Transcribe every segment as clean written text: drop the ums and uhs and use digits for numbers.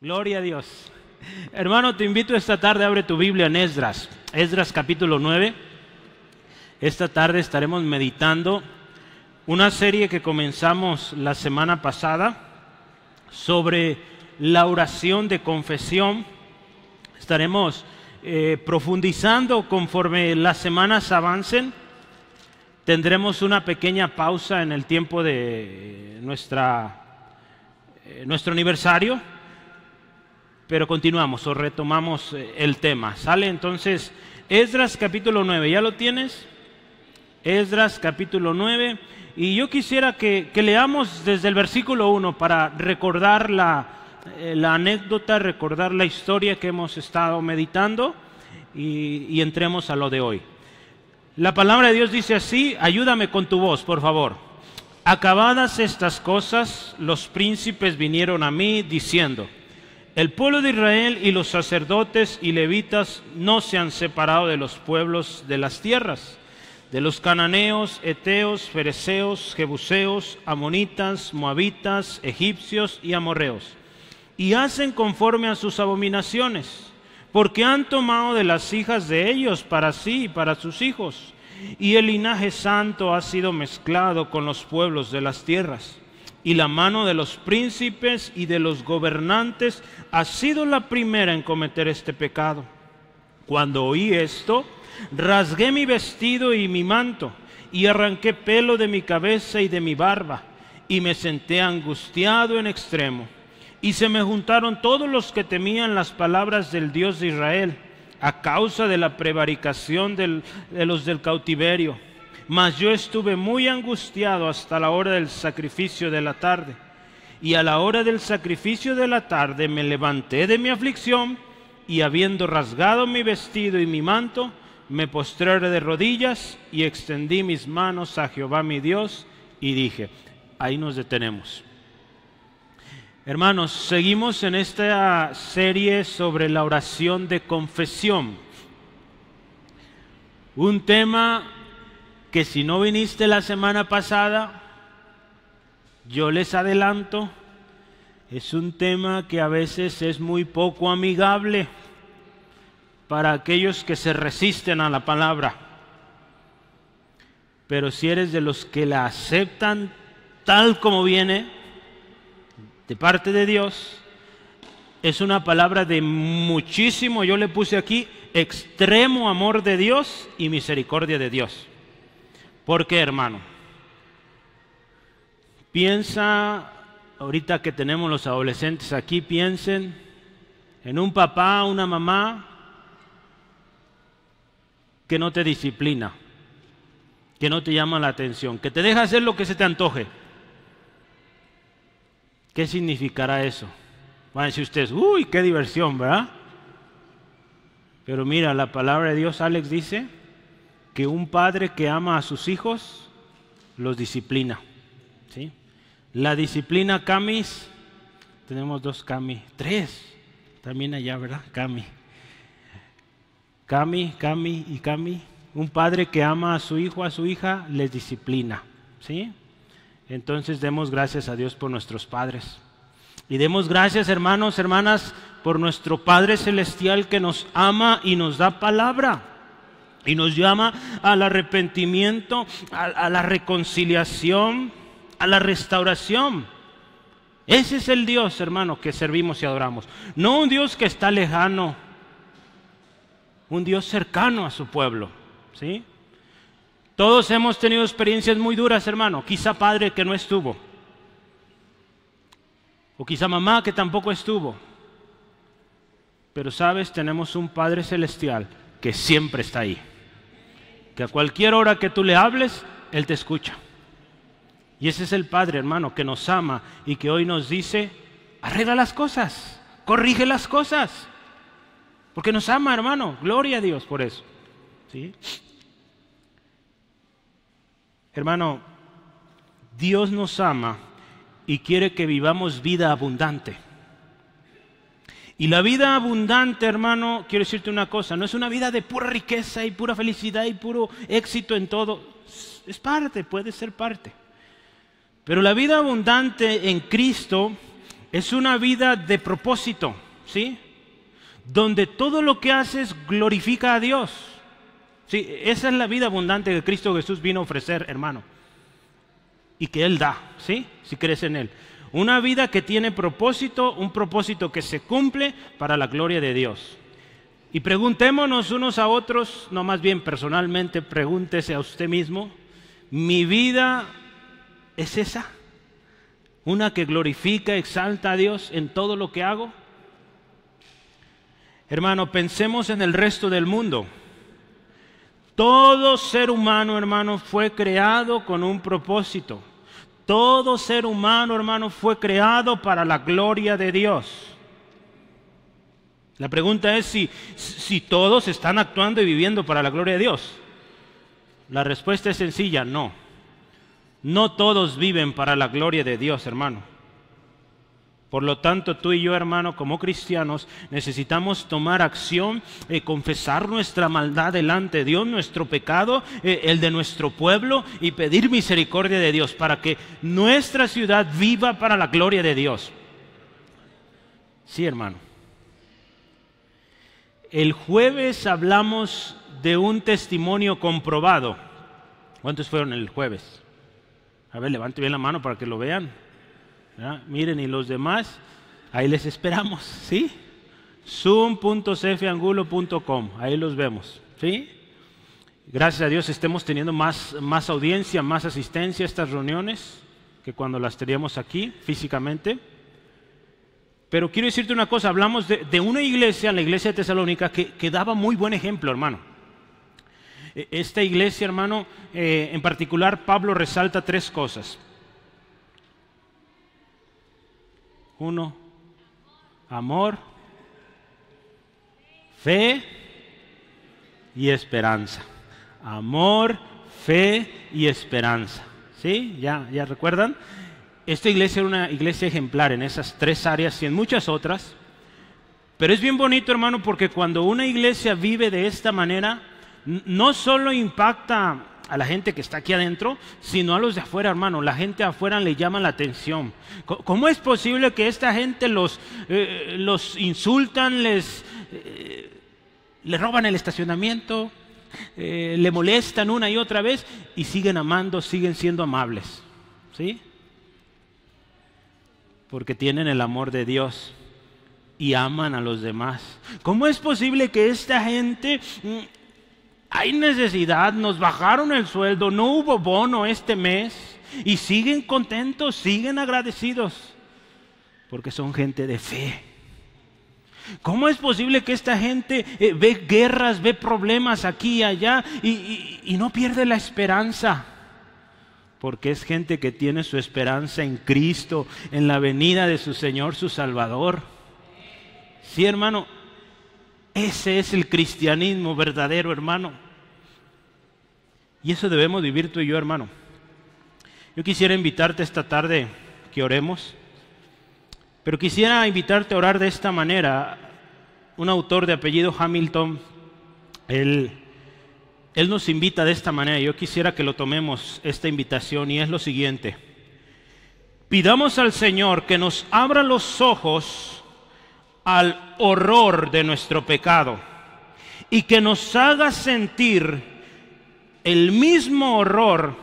Gloria a Dios. Hermano, te invito esta tarde, abre tu Biblia en Esdras. Esdras capítulo 9. Esta tarde estaremos meditando una serie que comenzamos la semana pasada sobre la oración de confesión. Estaremos profundizando conforme las semanas avancen. Tendremos una pequeña pausa en el tiempo de nuestro aniversario, pero continuamos o retomamos el tema. ¿Sale? Entonces, Esdras capítulo 9, ¿ya lo tienes? Esdras capítulo 9, y yo quisiera que leamos desde el versículo 1 para recordar la anécdota, recordar la historia que hemos estado meditando y entremos a lo de hoy. La palabra de Dios dice así, ayúdame con tu voz, por favor. Acabadas estas cosas, los príncipes vinieron a mí diciendo: el pueblo de Israel y los sacerdotes y levitas no se han separado de los pueblos de las tierras, de los cananeos, heteos, fereceos, jebuseos, amonitas, moabitas, egipcios y amorreos, y hacen conforme a sus abominaciones, porque han tomado de las hijas de ellos para sí y para sus hijos, y el linaje santo ha sido mezclado con los pueblos de las tierras. Y la mano de los príncipes y de los gobernantes ha sido la primera en cometer este pecado. Cuando oí esto, rasgué mi vestido y mi manto, y arranqué pelo de mi cabeza y de mi barba, y me senté angustiado en extremo. Y se me juntaron todos los que temían las palabras del Dios de Israel, a causa de la prevaricación de los del cautiverio. Mas yo estuve muy angustiado hasta la hora del sacrificio de la tarde. Y a la hora del sacrificio de la tarde me levanté de mi aflicción, y habiendo rasgado mi vestido y mi manto, me postré de rodillas y extendí mis manos a Jehová mi Dios, y dije. Ahí nos detenemos. Hermanos, seguimos en esta serie sobre la oración de confesión. Un tema que si no viniste la semana pasada, yo les adelanto, es un tema que a veces es muy poco amigable para aquellos que se resisten a la palabra. Pero si eres de los que la aceptan tal como viene, de parte de Dios, es una palabra de muchísimo, yo le puse aquí, extremo amor de Dios y misericordia de Dios. ¿Por qué, hermano? Piensa, ahorita que tenemos los adolescentes aquí, piensen en un papá, una mamá que no te disciplina, que no te llama la atención, que te deja hacer lo que se te antoje. ¿Qué significará eso? Van a decir ustedes, uy, qué diversión, ¿verdad? Pero mira, la palabra de Dios, Alex, dice que un padre que ama a sus hijos los disciplina, ¿sí? La disciplina, Camis, tenemos dos Cami, tres, también allá, ¿verdad? Cami, y Cami. Un padre que ama a su hijo, a su hija, les disciplina, ¿sí? Entonces demos gracias a Dios por nuestros padres. Y demos gracias, hermanos, hermanas, por nuestro Padre Celestial que nos ama y nos da palabra. Y nos llama al arrepentimiento, a la reconciliación, a la restauración. Ese es el Dios, hermano, que servimos y adoramos. No un Dios que está lejano, un Dios cercano a su pueblo, ¿sí? Todos hemos tenido experiencias muy duras, hermano. Quizá padre que no estuvo. O quizá mamá que tampoco estuvo. Pero sabes, tenemos un Padre Celestial que siempre está ahí. Que a cualquier hora que tú le hables, Él te escucha. Y ese es el Padre, hermano, que nos ama y que hoy nos dice, arregla las cosas, corrige las cosas. Porque nos ama, hermano. Gloria a Dios por eso, ¿sí? Hermano, Dios nos ama y quiere que vivamos vida abundante. Y la vida abundante, hermano, quiero decirte una cosa, no es una vida de pura riqueza y pura felicidad y puro éxito en todo. Es parte, puede ser parte. Pero la vida abundante en Cristo es una vida de propósito, ¿sí? Donde todo lo que haces glorifica a Dios. Sí, esa es la vida abundante que Cristo Jesús vino a ofrecer, hermano. Y que Él da, ¿sí? Si crees en Él. Una vida que tiene propósito, un propósito que se cumple para la gloria de Dios. Y preguntémonos unos a otros, no, más bien personalmente, pregúntese a usted mismo, ¿mi vida es esa? ¿Una que glorifica, exalta a Dios en todo lo que hago? Hermano, pensemos en el resto del mundo. Todo ser humano, hermano, fue creado con un propósito. Todo ser humano, hermano, fue creado para la gloria de Dios. La pregunta es si todos están actuando y viviendo para la gloria de Dios. La respuesta es sencilla, no. No todos viven para la gloria de Dios, hermano. Por lo tanto, tú y yo, hermano, como cristianos, necesitamos tomar acción, confesar nuestra maldad delante de Dios, nuestro pecado, el de nuestro pueblo, y pedir misericordia de Dios para que nuestra ciudad viva para la gloria de Dios. Sí, hermano. El jueves hablamos de un testimonio comprobado. ¿Cuántos fueron el jueves? A ver, levante bien la mano para que lo vean. ¿Ya? Miren, y los demás, ahí les esperamos, ¿sí? zoom.cfangulo.com, ahí los vemos, ¿sí? Gracias a Dios estemos teniendo más audiencia, más asistencia a estas reuniones que cuando las teníamos aquí físicamente. Pero quiero decirte una cosa, hablamos de una iglesia, la iglesia de Tesalónica, que daba muy buen ejemplo, hermano. Esta iglesia, hermano, en particular Pablo resalta 3 cosas. 1, amor, fe y esperanza. Amor, fe y esperanza. ¿Sí? ¿Ya recuerdan? Esta iglesia era una iglesia ejemplar en esas 3 áreas y en muchas otras. Pero es bien bonito, hermano, porque cuando una iglesia vive de esta manera, no solo impacta a la gente que está aquí adentro, sino a los de afuera, hermano. La gente afuera le llama la atención. ¿Cómo es posible que esta gente los insultan, le roban el estacionamiento, le molestan una y otra vez y siguen amando, siguen siendo amables? ¿Sí? Porque tienen el amor de Dios y aman a los demás. ¿Cómo es posible que esta gente... Hay necesidad, nos bajaron el sueldo, no hubo bono este mes y siguen contentos, siguen agradecidos, porque son gente de fe? ¿Cómo es posible que esta gente ve guerras, ve problemas aquí y allá y no pierde la esperanza? Porque es gente que tiene su esperanza en Cristo, en la venida de su Señor, su Salvador. Sí, hermano. Ese es el cristianismo verdadero, hermano. Y eso debemos vivir tú y yo, hermano. Yo quisiera invitarte esta tarde que oremos, pero quisiera invitarte a orar de esta manera. Un autor de apellido Hamilton, él nos invita de esta manera. Yo quisiera que lo tomemos, esta invitación, y es lo siguiente. Pidamos al Señor que nos abra los ojos al horror de nuestro pecado y que nos haga sentir el mismo horror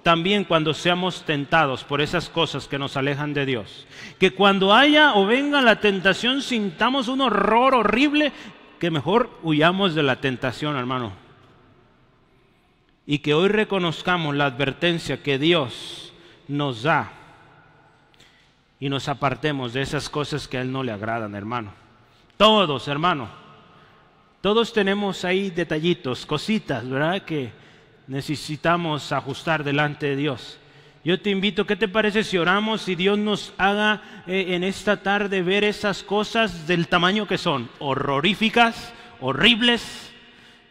también cuando seamos tentados por esas cosas que nos alejan de Dios. Que cuando haya o venga la tentación sintamos un horror horrible, que mejor huyamos de la tentación, hermano. Y que hoy reconozcamos la advertencia que Dios nos da y nos apartemos de esas cosas que a Él no le agradan, hermano. Todos, hermano. Todos tenemos ahí detallitos, cositas, ¿verdad? Que necesitamos ajustar delante de Dios. Yo te invito, ¿qué te parece si oramos y Dios nos haga en esta tarde ver esas cosas del tamaño que son? Horroríficas, horribles.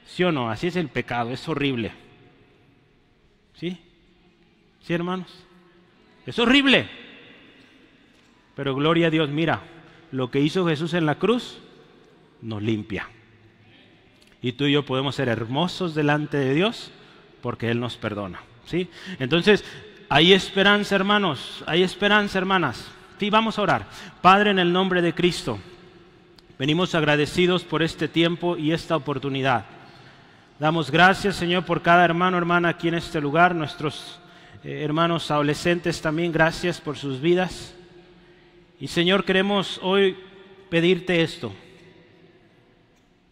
¿Sí o no? Así es el pecado, es horrible. ¿Sí? ¿Sí, hermanos? Es horrible. Pero gloria a Dios, mira, lo que hizo Jesús en la cruz nos limpia. Y tú y yo podemos ser hermosos delante de Dios porque Él nos perdona, ¿sí? Entonces, hay esperanza, hermanos, hay esperanza, hermanas. ti. Vamos a orar. Padre, en el nombre de Cristo, venimos agradecidos por este tiempo y esta oportunidad. Damos gracias, Señor, por cada hermano, hermana aquí en este lugar, nuestros hermanos adolescentes también, gracias por sus vidas. Y Señor, queremos hoy pedirte esto.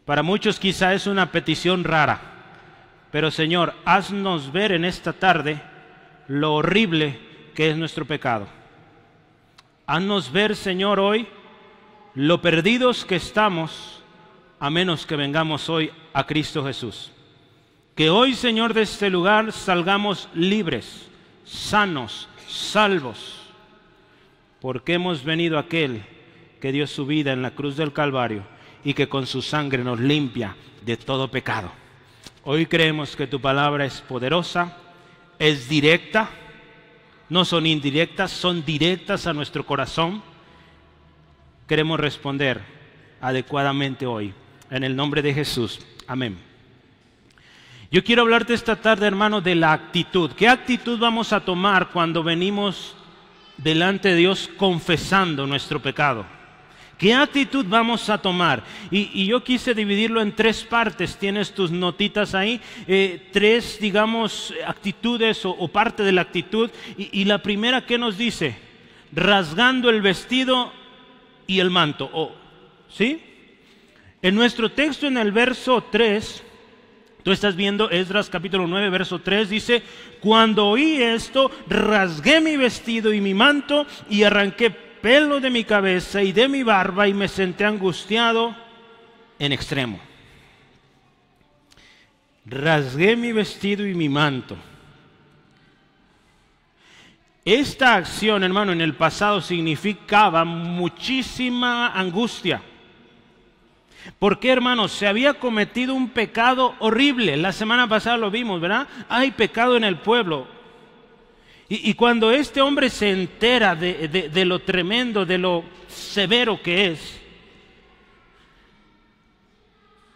Para muchos quizá es una petición rara, pero Señor, haznos ver en esta tarde lo horrible que es nuestro pecado. Haznos ver, Señor, hoy lo perdidos que estamos, a menos que vengamos hoy a Cristo Jesús. Que hoy, Señor, de este lugar salgamos libres, sanos, salvos, porque hemos venido a aquel que dio su vida en la cruz del Calvario y que con su sangre nos limpia de todo pecado. Hoy creemos que tu palabra es poderosa, es directa, no son indirectas, son directas a nuestro corazón. Queremos responder adecuadamente hoy, en el nombre de Jesús. Amén. Yo quiero hablarte esta tarde, hermano, de la actitud. ¿Qué actitud vamos a tomar cuando venimos delante de Dios confesando nuestro pecado? ¿Qué actitud vamos a tomar? Y yo quise dividirlo en tres partes. Tienes tus notitas ahí. Tres, digamos, actitudes o parte de la actitud. Y la primera, ¿qué nos dice? Rasgando el vestido y el manto. ¿Sí? En nuestro texto, en el verso 3... Tú estás viendo Esdras capítulo 9, verso 3, dice: cuando oí esto, rasgué mi vestido y mi manto y arranqué pelo de mi cabeza y de mi barba y me senté angustiado en extremo. Rasgué mi vestido y mi manto. Esta acción, hermano, en el pasado significaba muchísima angustia. ¿Por qué, hermanos? Se había cometido un pecado horrible. La semana pasada lo vimos, ¿verdad? Hay pecado en el pueblo. Y cuando este hombre se entera de lo tremendo, de lo severo que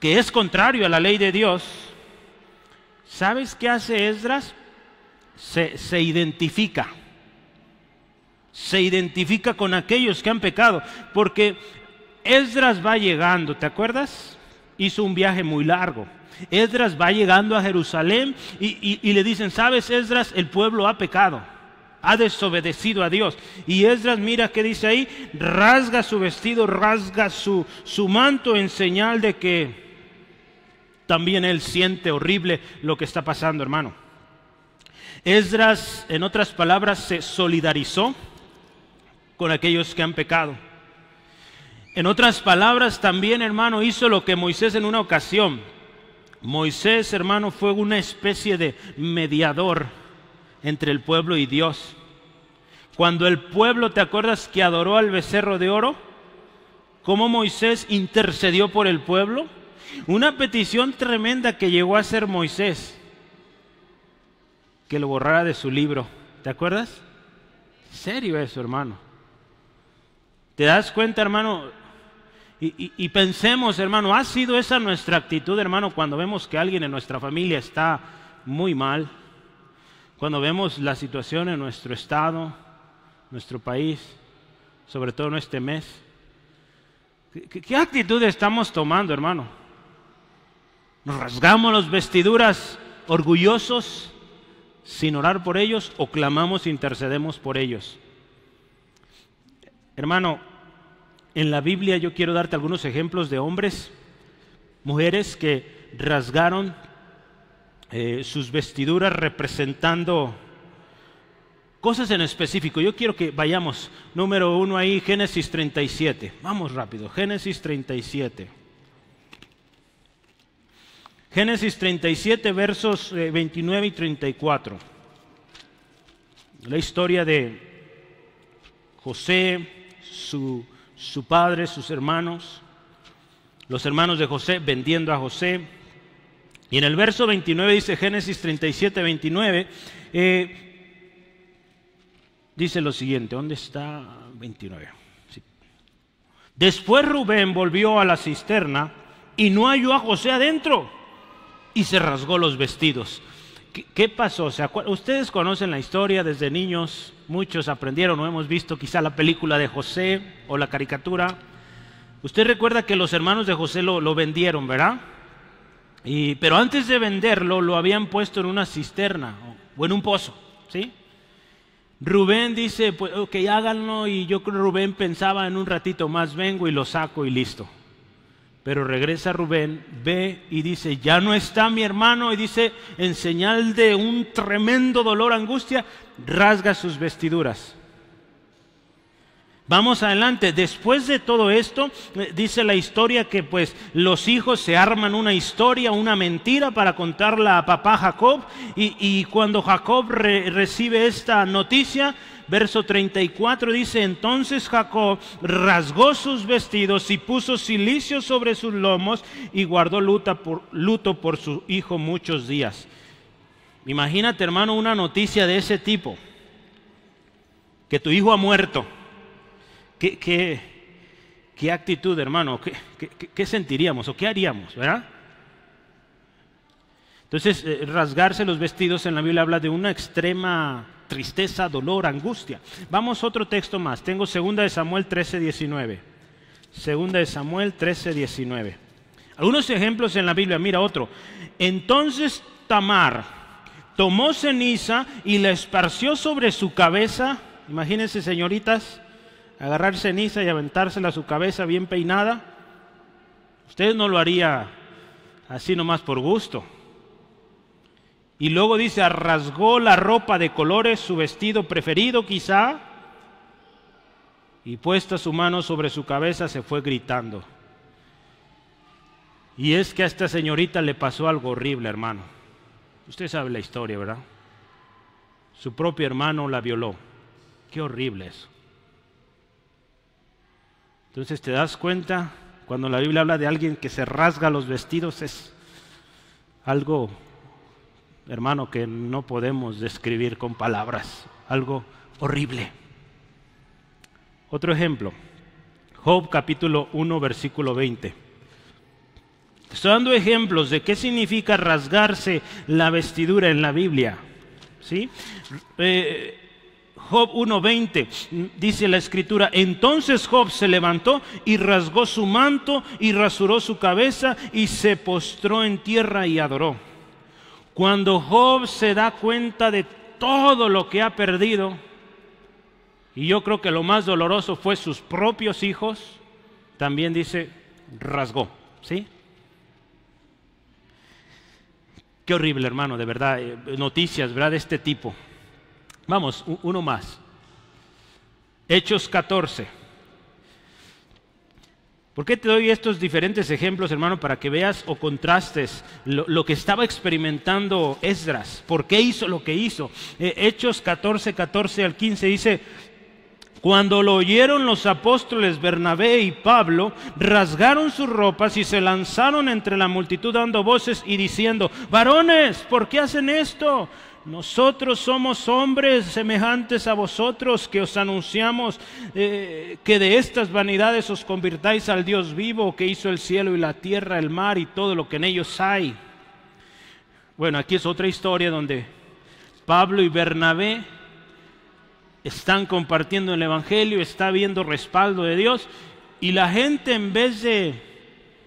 es contrario a la ley de Dios, ¿sabes qué hace Esdras? Se identifica. Se identifica con aquellos que han pecado, porque Esdras va llegando, ¿te acuerdas? Hizo un viaje muy largo. Esdras va llegando a Jerusalén y le dicen: ¿sabes, Esdras? El pueblo ha pecado, ha desobedecido a Dios. Y Esdras, mira qué dice ahí: rasga su vestido, rasga su manto, en señal de que también él siente horrible lo que está pasando, hermano. Esdras, en otras palabras, se solidarizó con aquellos que han pecado. En otras palabras, también, hermano, hizo lo que Moisés en una ocasión. Moisés, hermano, fue una especie de mediador entre el pueblo y Dios. Cuando el pueblo, ¿te acuerdas que adoró al becerro de oro? ¿Cómo Moisés intercedió por el pueblo? Una petición tremenda que llegó a hacer Moisés, que lo borrara de su libro. ¿Te acuerdas? Serio eso, hermano. ¿Te das cuenta, hermano? Y pensemos, hermano, ¿ha sido esa nuestra actitud, hermano, cuando vemos que alguien en nuestra familia está muy mal? Cuando vemos la situación en nuestro estado, nuestro país, sobre todo en este mes. ¿Qué actitud estamos tomando, hermano? ¿Nos rasgamos las vestiduras orgullosos sin orar por ellos, o clamamos e intercedemos por ellos? Hermano, en la Biblia yo quiero darte algunos ejemplos de hombres, mujeres que rasgaron sus vestiduras representando cosas en específico. Yo quiero que vayamos, número 1 ahí, Génesis 37. Vamos rápido, Génesis 37. Génesis 37, versos 29 y 34. La historia de José, su padre, sus hermanos, los hermanos de José vendiendo a José. Y en el verso 29 dice, Génesis 37, 29, dice lo siguiente. ¿Dónde está 29? Sí. Después Rubén volvió a la cisterna y no halló a José adentro y se rasgó los vestidos. ¿Qué pasó? Ustedes conocen la historia desde niños. muchos aprendieron o hemos visto quizá la película de José o la caricatura. Usted recuerda que los hermanos de José lo vendieron, ¿verdad? Pero antes de venderlo, lo habían puesto en una cisterna o en un pozo, ¿sí? Rubén dice, pues, ok, háganlo, y yo creo que Rubén pensaba, en un ratito más vengo y lo saco y listo. Pero regresa Rubén, ve y dice, ya no está mi hermano, y dice, en señal de un tremendo dolor, angustia, rasga sus vestiduras. Vamos adelante. Después de todo esto, dice la historia que pues los hijos se arman una historia, una mentira para contarla a papá Jacob, y cuando Jacob recibe esta noticia, verso 34 dice, entonces Jacob rasgó sus vestidos y puso cilicio sobre sus lomos y guardó luto por su hijo muchos días. Imagínate, hermano, una noticia de ese tipo, que tu hijo ha muerto. ¿Qué actitud, hermano? ¿Qué sentiríamos o qué haríamos, verdad? Entonces, rasgarse los vestidos en la Biblia habla de una extrema tristeza, dolor, angustia. Vamos a otro texto más. Tengo 2 de Samuel 13:19. 2 de Samuel 13:19. Algunos ejemplos en la Biblia. Mira otro. Entonces Tamar tomó ceniza y la esparció sobre su cabeza. Imagínense, señoritas, agarrar ceniza y aventársela a su cabeza bien peinada. Usted no lo haría así nomás por gusto. Y luego dice, rasgó la ropa de colores, su vestido preferido quizá, y puesta su mano sobre su cabeza se fue gritando. Y es que a esta señorita le pasó algo horrible, hermano. Usted sabe la historia, ¿verdad? Su propio hermano la violó. Qué horrible eso. Entonces te das cuenta, cuando la Biblia habla de alguien que se rasga los vestidos, es algo, hermano, que no podemos describir con palabras, algo horrible. Otro ejemplo, Job capítulo 1, versículo 20. Estoy dando ejemplos de qué significa rasgarse la vestidura en la Biblia, ¿sí? Job 1:20 dice la escritura, entonces Job se levantó y rasgó su manto y rasuró su cabeza y se postró en tierra y adoró. Cuando Job se da cuenta de todo lo que ha perdido, y yo creo que lo más doloroso fue sus propios hijos, también dice, rasgó, ¿sí? Qué horrible, hermano, de verdad, noticias, ¿verdad?, de este tipo. Vamos, uno más. Hechos 14. ¿Por qué te doy estos diferentes ejemplos, hermano? Para que veas o contrastes lo que estaba experimentando Esdras. ¿Por qué hizo lo que hizo? Hechos 14, 14 al 15 dice, cuando lo oyeron los apóstoles Bernabé y Pablo, rasgaron sus ropas y se lanzaron entre la multitud dando voces y diciendo, varones, ¿por qué hacen esto? Nosotros somos hombres semejantes a vosotros que os anunciamos que de estas vanidades os convirtáis al Dios vivo que hizo el cielo y la tierra, el mar y todo lo que en ellos hay. Bueno, aquí es otra historia donde Pablo y Bernabé están compartiendo el evangelio, está habiendo respaldo de Dios y la gente, en vez de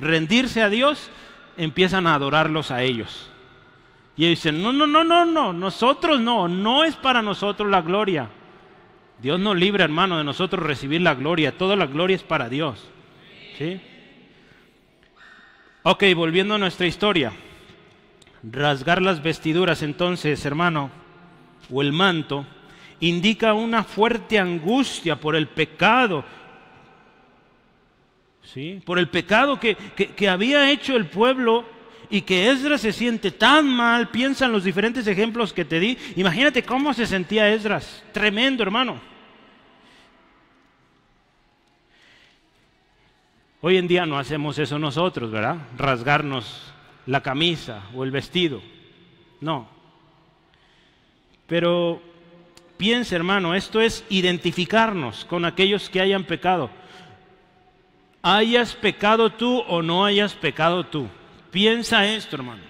rendirse a Dios, empiezan a adorarlos a ellos. Y ellos dicen, no, nosotros no es para nosotros la gloria. Dios nos libre, hermano, de nosotros recibir la gloria. Toda la gloria es para Dios. ¿Sí? Ok, volviendo a nuestra historia. Rasgar las vestiduras, entonces, hermano, o el manto, indica una fuerte angustia por el pecado. ¿Sí? Por el pecado que había hecho el pueblo. Y que Esdras se siente tan mal, piensa en los diferentes ejemplos que te di. Imagínate cómo se sentía Esdras, tremendo, hermano. Hoy en día no hacemos eso nosotros, ¿verdad? Rasgarnos la camisa o el vestido, no. Pero piensa, hermano, esto es identificarnos con aquellos que hayan pecado. Hayas pecado tú o no hayas pecado tú. Piensa esto, hermano.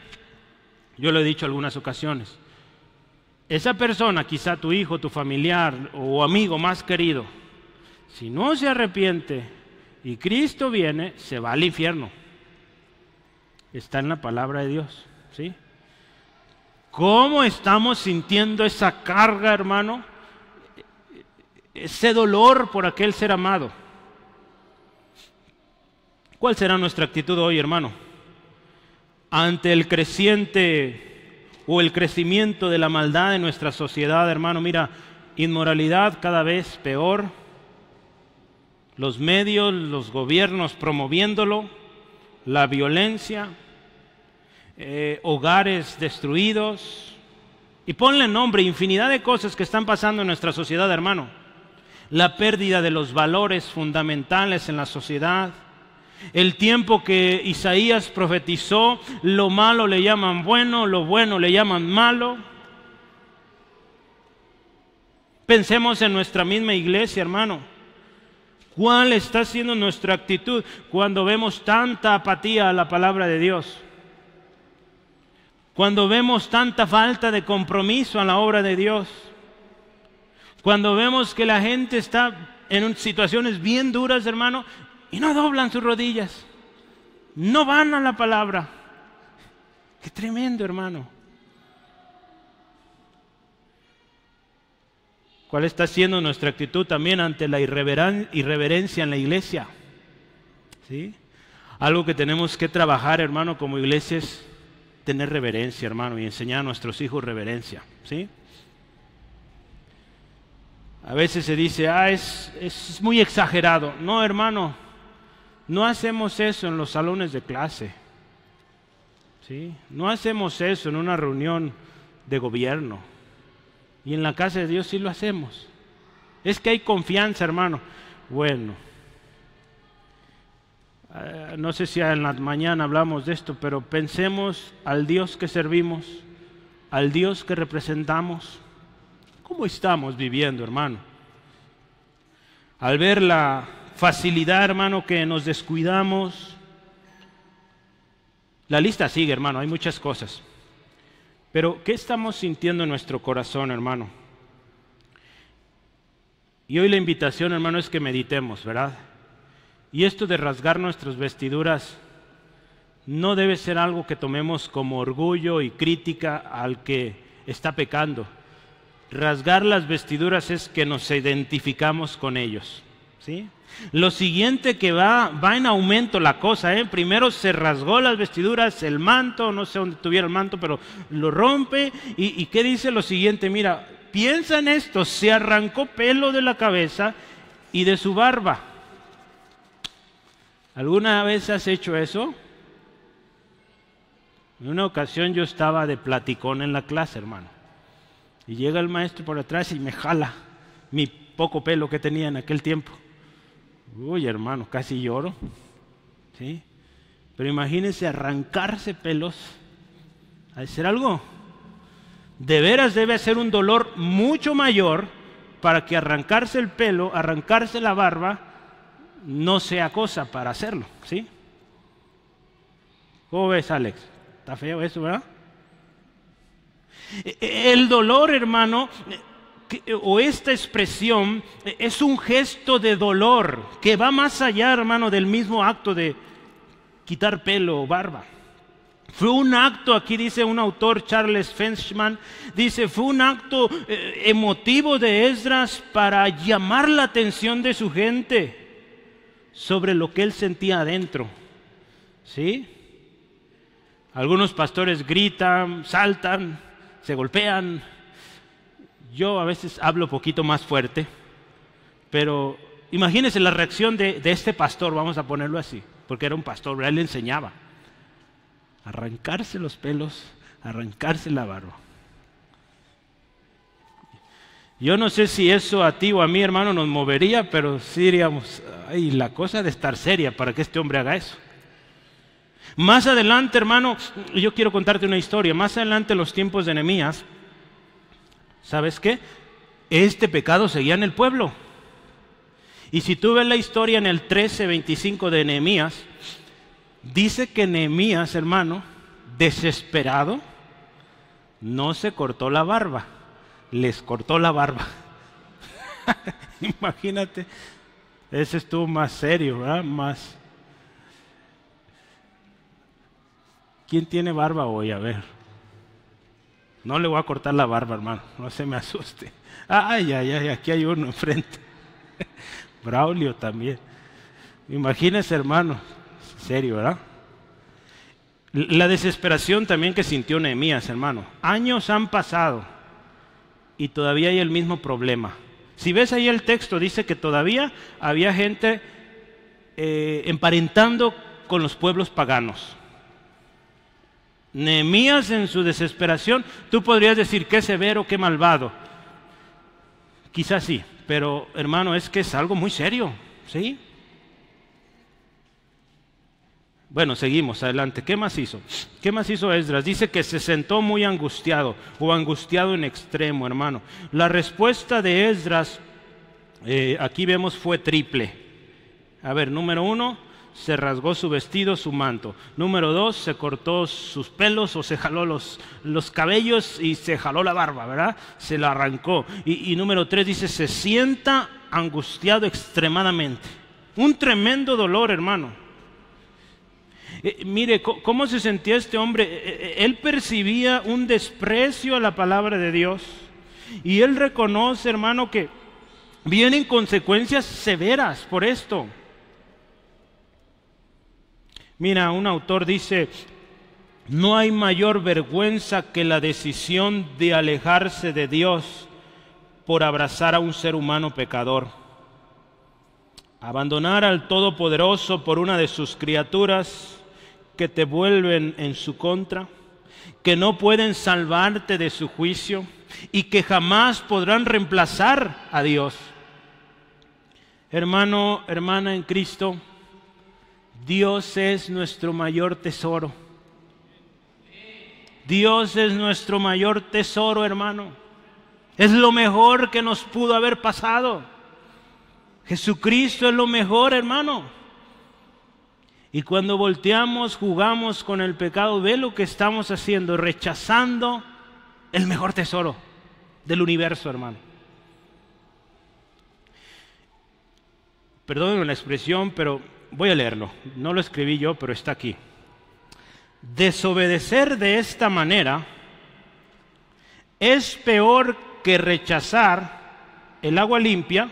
Yo lo he dicho algunas ocasiones. esa persona, quizá tu hijo, tu familiar o amigo más querido, si no se arrepiente y Cristo viene, se va al infierno. Está en la palabra de Dios, ¿sí? ¿Cómo estamos sintiendo esa carga, hermano? Ese dolor por aquel ser amado. ¿Cuál será nuestra actitud hoy, hermano? Ante el creciente o el crecimiento de la maldad en nuestra sociedad, hermano, mira, inmoralidad cada vez peor, los medios, los gobiernos promoviéndolo, la violencia, hogares destruidos, y ponle nombre, infinidad de cosas que están pasando en nuestra sociedad, hermano. La pérdida de los valores fundamentales en la sociedad. El tiempo que Isaías profetizó, lo malo le llaman bueno, lo bueno le llaman malo. Pensemos en nuestra misma iglesia, hermano. ¿Cuál está siendo nuestra actitud cuando vemos tanta apatía a la palabra de Dios? Cuando vemos tanta falta de compromiso a la obra de Dios. Cuando vemos que la gente está en situaciones bien duras, hermano, y no doblan sus rodillas, no van a la palabra. Qué tremendo, hermano. ¿Cuál está siendo nuestra actitud también ante la irreverencia en la iglesia? ¿Sí? Algo que tenemos que trabajar, hermano, como iglesia es tener reverencia, hermano, y enseñar a nuestros hijos reverencia. ¿Sí? A veces se dice, es muy exagerado. No, hermano, no hacemos eso en los salones de clase. ¿Sí? No hacemos eso en una reunión de gobierno. Y en la casa de Dios sí lo hacemos. Es que hay confianza, hermano. Bueno, no sé si en la mañana hablamos de esto, pero pensemos al Dios que servimos, al Dios que representamos. ¿Cómo estamos viviendo, hermano? Al ver la facilidad, hermano, que nos descuidamos. La lista sigue, hermano, hay muchas cosas. Pero, ¿qué estamos sintiendo en nuestro corazón, hermano? Y hoy la invitación, hermano, es que meditemos, ¿verdad? Y esto de rasgar nuestras vestiduras no debe ser algo que tomemos como orgullo y crítica al que está pecando. Rasgar las vestiduras es que nos identificamos con ellos, ¿sí? Lo siguiente que va en aumento la cosa, Primero se rasgó las vestiduras, el manto, no sé dónde tuviera el manto, pero lo rompe. ¿Y qué dice lo siguiente? Mira, piensa en esto, se arrancó pelo de la cabeza y de su barba. ¿Alguna vez has hecho eso? En una ocasión yo estaba de platicón en la clase, hermano. Y llega el maestro por atrás y me jala mi poco pelo que tenía en aquel tiempo. Uy, hermano, casi lloro. ¿Sí? Pero imagínense arrancarse pelos. ¿Ha de ser algo? De veras debe ser un dolor mucho mayor para que arrancarse el pelo, arrancarse la barba, no sea cosa para hacerlo, ¿sí? ¿Cómo ves, Alex? Está feo eso, ¿verdad? El dolor, hermano, o esta expresión es un gesto de dolor que va más allá, hermano, del mismo acto de quitar pelo o barba. Fue un acto, aquí dice un autor, Charles Fenshman, dice, fue un acto emotivo de Esdras para llamar la atención de su gente sobre lo que él sentía adentro. ¿Sí? Algunos pastores gritan, saltan, se golpean. Yo a veces hablo un poquito más fuerte, pero imagínense la reacción de este pastor, vamos a ponerlo así, porque era un pastor, él le enseñaba. Arrancarse los pelos, arrancarse la barba. Yo no sé si eso a ti o a mí, hermano, nos movería, pero sí diríamos, ay, la cosa de estar seria para que este hombre haga eso. Más adelante, hermano, yo quiero contarte una historia. Más adelante, en los tiempos de Nehemías, ¿sabes qué? Este pecado seguía en el pueblo. Y si tú ves la historia en el 13:25 de Nehemías, dice que Nehemías, hermano, desesperado, no se cortó la barba. les cortó la barba. Imagínate, ese estuvo más serio, ¿verdad? Más. ¿Quién tiene barba hoy? A ver. No le voy a cortar la barba, hermano, no se me asuste. Ay, aquí hay uno enfrente. Braulio también. Imagínese, hermano, serio, ¿verdad? La desesperación también que sintió Nehemías, hermano. Años han pasado y todavía hay el mismo problema. Si ves ahí el texto, dice que todavía había gente emparentando con los pueblos paganos. Nehemías en su desesperación, tú podrías decir qué severo, qué malvado. Quizás sí, pero hermano, es que es algo muy serio, ¿sí? Bueno, seguimos adelante. ¿Qué más hizo? ¿Qué más hizo Esdras? Dice que se sentó muy angustiado o angustiado en extremo, hermano. La respuesta de Esdras, aquí vemos, fue triple. A ver, número 1, se rasgó su vestido, su manto. Número 2, se cortó sus pelos o se jaló los cabellos y se jaló la barba, ¿verdad? Se la arrancó. Y número 3 dice, se sienta angustiado extremadamente. Un tremendo dolor, hermano. Mire, ¿cómo se sentía este hombre? Él percibía un desprecio a la palabra de Dios. Y él reconoce, hermano, que vienen consecuencias severas por esto. Mira, un autor dice, no hay mayor vergüenza que la decisión de alejarse de Dios por abrazar a un ser humano pecador. Abandonar al Todopoderoso por una de sus criaturas que te vuelven en su contra, que no pueden salvarte de su juicio y que jamás podrán reemplazar a Dios. Hermano, hermana en Cristo, Dios es nuestro mayor tesoro. Dios es nuestro mayor tesoro, hermano. Es lo mejor que nos pudo haber pasado. Jesucristo es lo mejor, hermano. Y cuando volteamos, jugamos con el pecado, ve lo que estamos haciendo, rechazando el mejor tesoro del universo, hermano. Perdónenme la expresión, pero voy a leerlo. No lo escribí yo, pero está aquí. Desobedecer de esta manera es peor que rechazar el agua limpia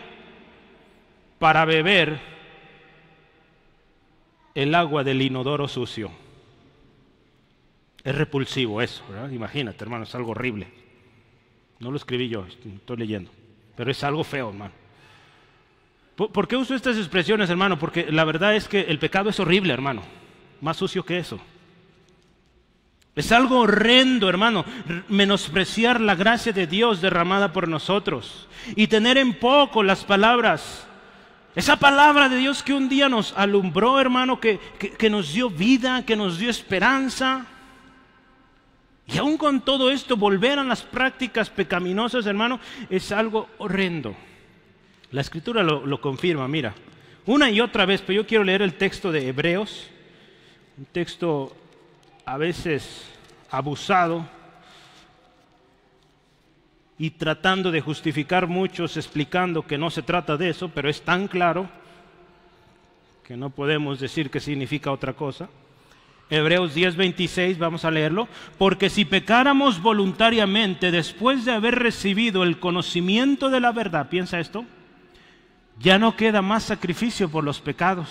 para beber el agua del inodoro sucio. Es repulsivo eso, ¿verdad? Imagínate, hermano, es algo horrible. No lo escribí yo, estoy leyendo. Pero es algo feo, hermano. ¿Por qué uso estas expresiones, hermano? Porque la verdad es que el pecado es horrible, hermano. Más sucio que eso. Es algo horrendo, hermano, menospreciar la gracia de Dios derramada por nosotros y tener en poco las palabras. Esa palabra de Dios que un día nos alumbró, hermano, que nos dio vida, que nos dio esperanza. Y aún con todo esto, volver a las prácticas pecaminosas, hermano, es algo horrendo. La Escritura lo confirma, mira. Una y otra vez, pero yo quiero leer el texto de Hebreos. Un texto a veces abusado y tratando de justificar muchos, explicando que no se trata de eso, pero es tan claro que no podemos decir que significa otra cosa. Hebreos 10:26, vamos a leerlo. Porque si pecáramos voluntariamente después de haber recibido el conocimiento de la verdad, piensa esto, ya no queda más sacrificio por los pecados,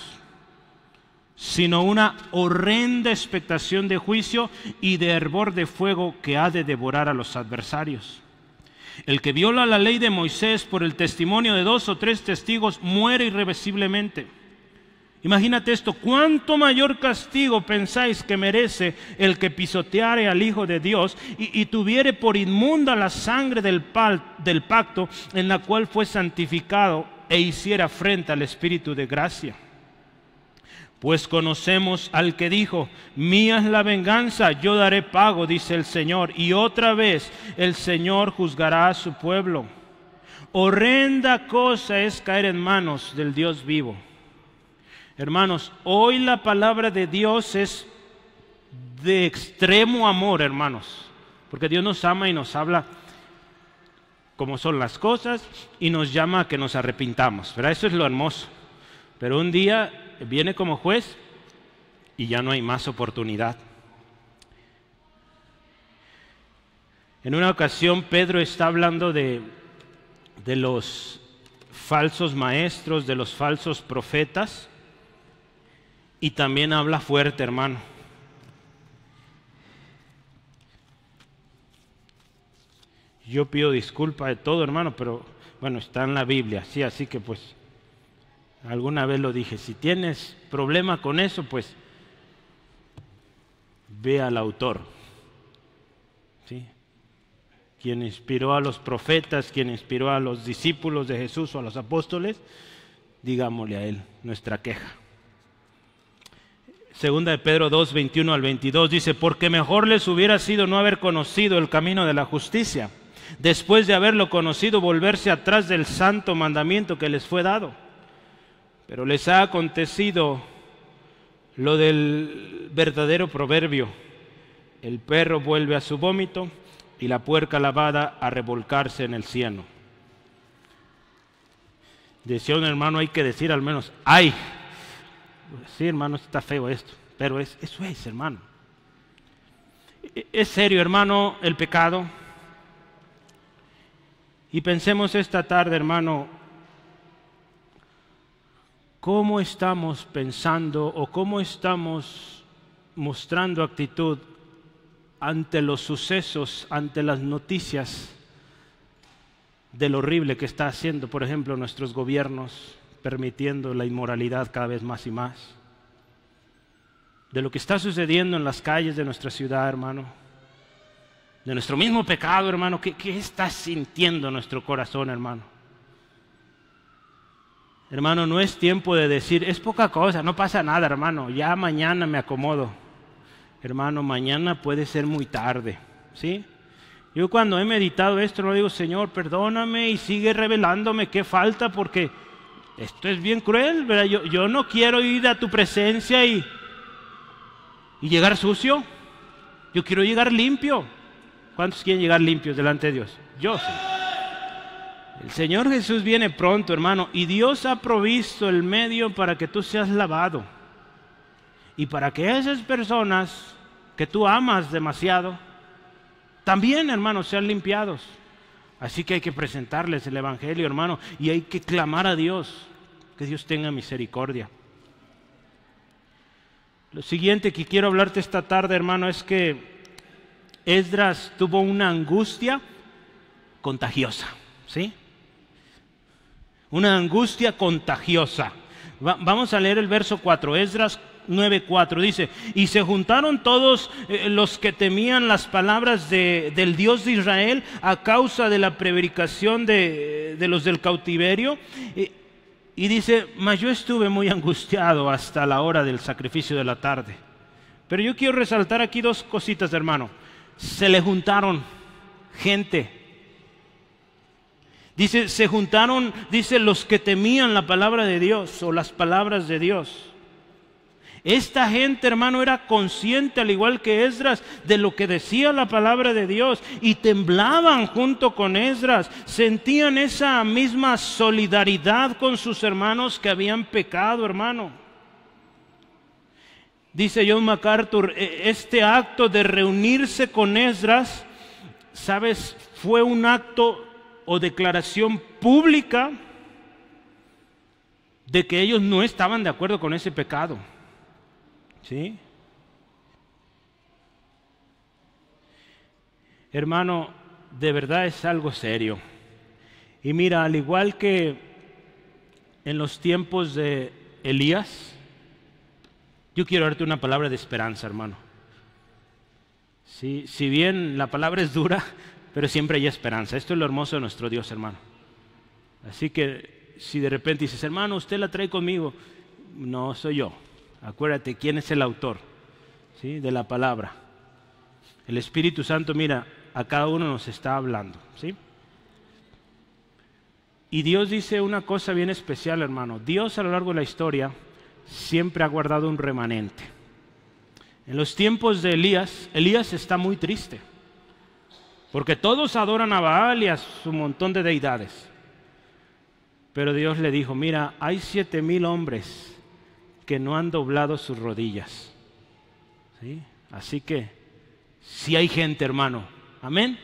sino una horrenda expectación de juicio y de hervor de fuego que ha de devorar a los adversarios. El que viola la ley de Moisés por el testimonio de 2 o 3 testigos muere irreversiblemente. Imagínate esto, ¿cuánto mayor castigo pensáis que merece el que pisoteare al Hijo de Dios y tuviere por inmunda la sangre del pacto en la cual fue santificado e hiciera afrenta al Espíritu de gracia? Pues conocemos al que dijo, mía es la venganza, yo daré pago, dice el Señor. Y otra vez el Señor juzgará a su pueblo. Horrenda cosa es caer en manos del Dios vivo. Hermanos, hoy la palabra de Dios es de extremo amor, hermanos. Porque Dios nos ama y nos habla cómo son las cosas y nos llama a que nos arrepintamos, ¿verdad? Eso es lo hermoso. Pero un día viene como juez y ya no hay más oportunidad. En una ocasión Pedro está hablando de los falsos maestros, de los falsos profetas, y también habla fuerte, hermano. Yo pido disculpa de todo, hermano, pero bueno, está en la Biblia, sí, así que pues alguna vez lo dije, si tienes problema con eso, pues ve al autor, ¿sí? Quien inspiró a los profetas, quien inspiró a los discípulos de Jesús o a los apóstoles, digámosle a él nuestra queja. Segunda de Pedro 2, 21 al 22 dice, porque mejor les hubiera sido no haber conocido el camino de la justicia, después de haberlo conocido volverse atrás del santo mandamiento que les fue dado. Pero les ha acontecido lo del verdadero proverbio, el perro vuelve a su vómito y la puerca lavada a revolcarse en el cieno. Decía un hermano, hay que decir al menos, ¡ay! Sí, hermano, está feo esto, pero eso es, hermano. Es serio, hermano, el pecado. Y pensemos esta tarde, hermano, ¿cómo estamos pensando o cómo estamos mostrando actitud ante los sucesos, ante las noticias de lo horrible que está haciendo, por ejemplo, nuestros gobiernos, permitiendo la inmoralidad cada vez más y más? De lo que está sucediendo en las calles de nuestra ciudad, hermano. De nuestro mismo pecado, hermano. ¿Qué está sintiendo nuestro corazón, hermano? Hermano, no es tiempo de decir, es poca cosa, no pasa nada, hermano, ya mañana me acomodo. Hermano, mañana puede ser muy tarde, ¿sí? Yo cuando he meditado esto, no digo, Señor, perdóname y sigue revelándome qué falta, porque esto es bien cruel, ¿verdad? Yo no quiero ir a tu presencia y llegar sucio. Yo quiero llegar limpio. ¿Cuántos quieren llegar limpios delante de Dios? Yo sí. El Señor Jesús viene pronto, hermano, y Dios ha provisto el medio para que tú seas lavado. Y para que esas personas que tú amas demasiado, también, hermano, sean limpiados. Así que hay que presentarles el Evangelio, hermano, y hay que clamar a Dios, que Dios tenga misericordia. Lo siguiente que quiero hablarte esta tarde, hermano, es que Esdras tuvo una angustia contagiosa, ¿sí? Una angustia contagiosa. Vamos a leer el verso 4, Esdras 9:4, dice, y se juntaron todos los que temían las palabras del Dios de Israel a causa de la prevaricación de los del cautiverio, y dice, mas yo estuve muy angustiado hasta la hora del sacrificio de la tarde. Pero yo quiero resaltar aquí dos cositas, hermano. Se le juntaron gente. Dice, se juntaron, dice, los que temían la palabra de Dios o las palabras de Dios. Esta gente, hermano, era consciente, al igual que Esdras, de lo que decía la palabra de Dios y temblaban junto con Esdras. Sentían esa misma solidaridad con sus hermanos que habían pecado, hermano. Dice John MacArthur, este acto de reunirse con Esdras, ¿sabes? Fue un acto o declaración pública de que ellos no estaban de acuerdo con ese pecado. ¿Sí? Hermano, de verdad es algo serio. Y mira, al igual que en los tiempos de Elías, yo quiero darte una palabra de esperanza, hermano. Sí, si bien la palabra es dura, pero siempre hay esperanza. Esto es lo hermoso de nuestro Dios, hermano. Así que si de repente dices, hermano, usted la trae conmigo, no soy yo. Acuérdate, ¿quién es el autor? ¿Sí? De la palabra. El Espíritu Santo, mira, a cada uno nos está hablando, ¿sí? Y Dios dice una cosa bien especial, hermano. Dios a lo largo de la historia siempre ha guardado un remanente. En los tiempos de Elías, Elías está muy triste. porque todos adoran a Baal y a su montón de deidades. Pero Dios le dijo, mira, hay 7,000 hombres que no han doblado sus rodillas. ¿Sí? Así que, sí hay gente, hermano. Amén.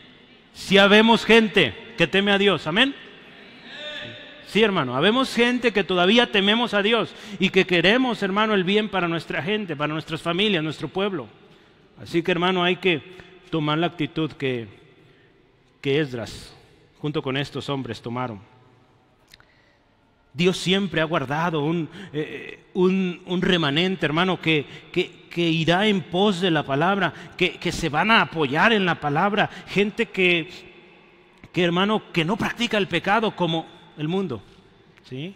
Sí habemos gente que teme a Dios. Amén. Sí, hermano, habemos gente que todavía tememos a Dios y que queremos, hermano, el bien para nuestra gente, para nuestras familias, nuestro pueblo. Así que, hermano, hay que tomar la actitud que Esdras, junto con estos hombres, tomaron. Dios siempre ha guardado un remanente, hermano, que irá en pos de la palabra, que se van a apoyar en la palabra, gente que hermano, que no practica el pecado como el mundo. ¿Sí?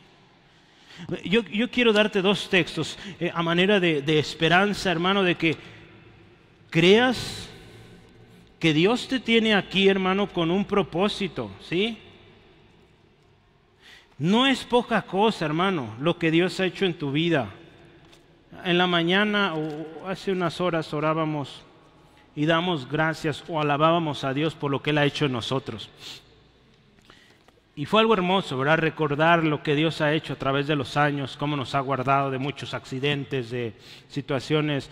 Yo quiero darte 2 textos a manera de esperanza, hermano, de que creas que Dios te tiene aquí, hermano, con un propósito, ¿sí? No es poca cosa, hermano, lo que Dios ha hecho en tu vida. En la mañana o hace unas horas orábamos y damos gracias o alabábamos a Dios por lo que Él ha hecho en nosotros. Y fue algo hermoso, ¿verdad? Recordar lo que Dios ha hecho a través de los años, cómo nos ha guardado de muchos accidentes, de situaciones,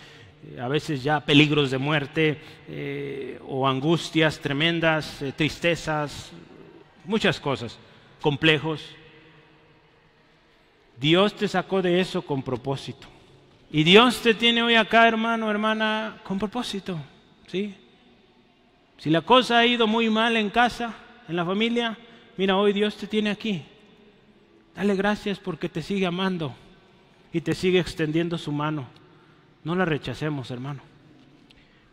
a veces ya peligros de muerte, o angustias tremendas, tristezas, muchas cosas, complejos. Dios te sacó de eso con propósito. Y Dios te tiene hoy acá, hermano, hermana, con propósito, ¿sí? Si la cosa ha ido muy mal en casa, en la familia, mira, hoy Dios te tiene aquí. Dale gracias porque te sigue amando y te sigue extendiendo su mano. No la rechacemos, hermano.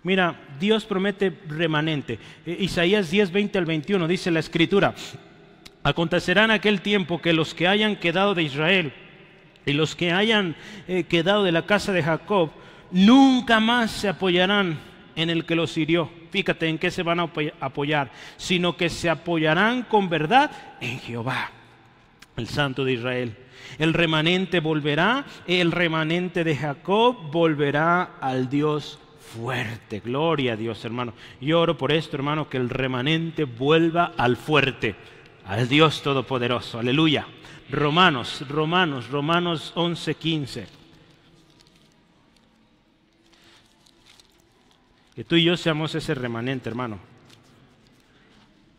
Mira, Dios promete remanente. Isaías 10, 20 al 21 dice la Escritura: acontecerá en aquel tiempo que los que hayan quedado de Israel y los que hayan quedado de la casa de Jacob nunca más se apoyarán en el que los hirió. Fíjate en qué se van a apoyar, sino que se apoyarán con verdad en Jehová, el Santo de Israel. El remanente volverá, el remanente de Jacob volverá al Dios fuerte. Gloria a Dios, hermano. Yo oro por esto, hermano, que el remanente vuelva al fuerte, al Dios Todopoderoso. Aleluya. Romanos 11, 15. Que tú y yo seamos ese remanente, hermano.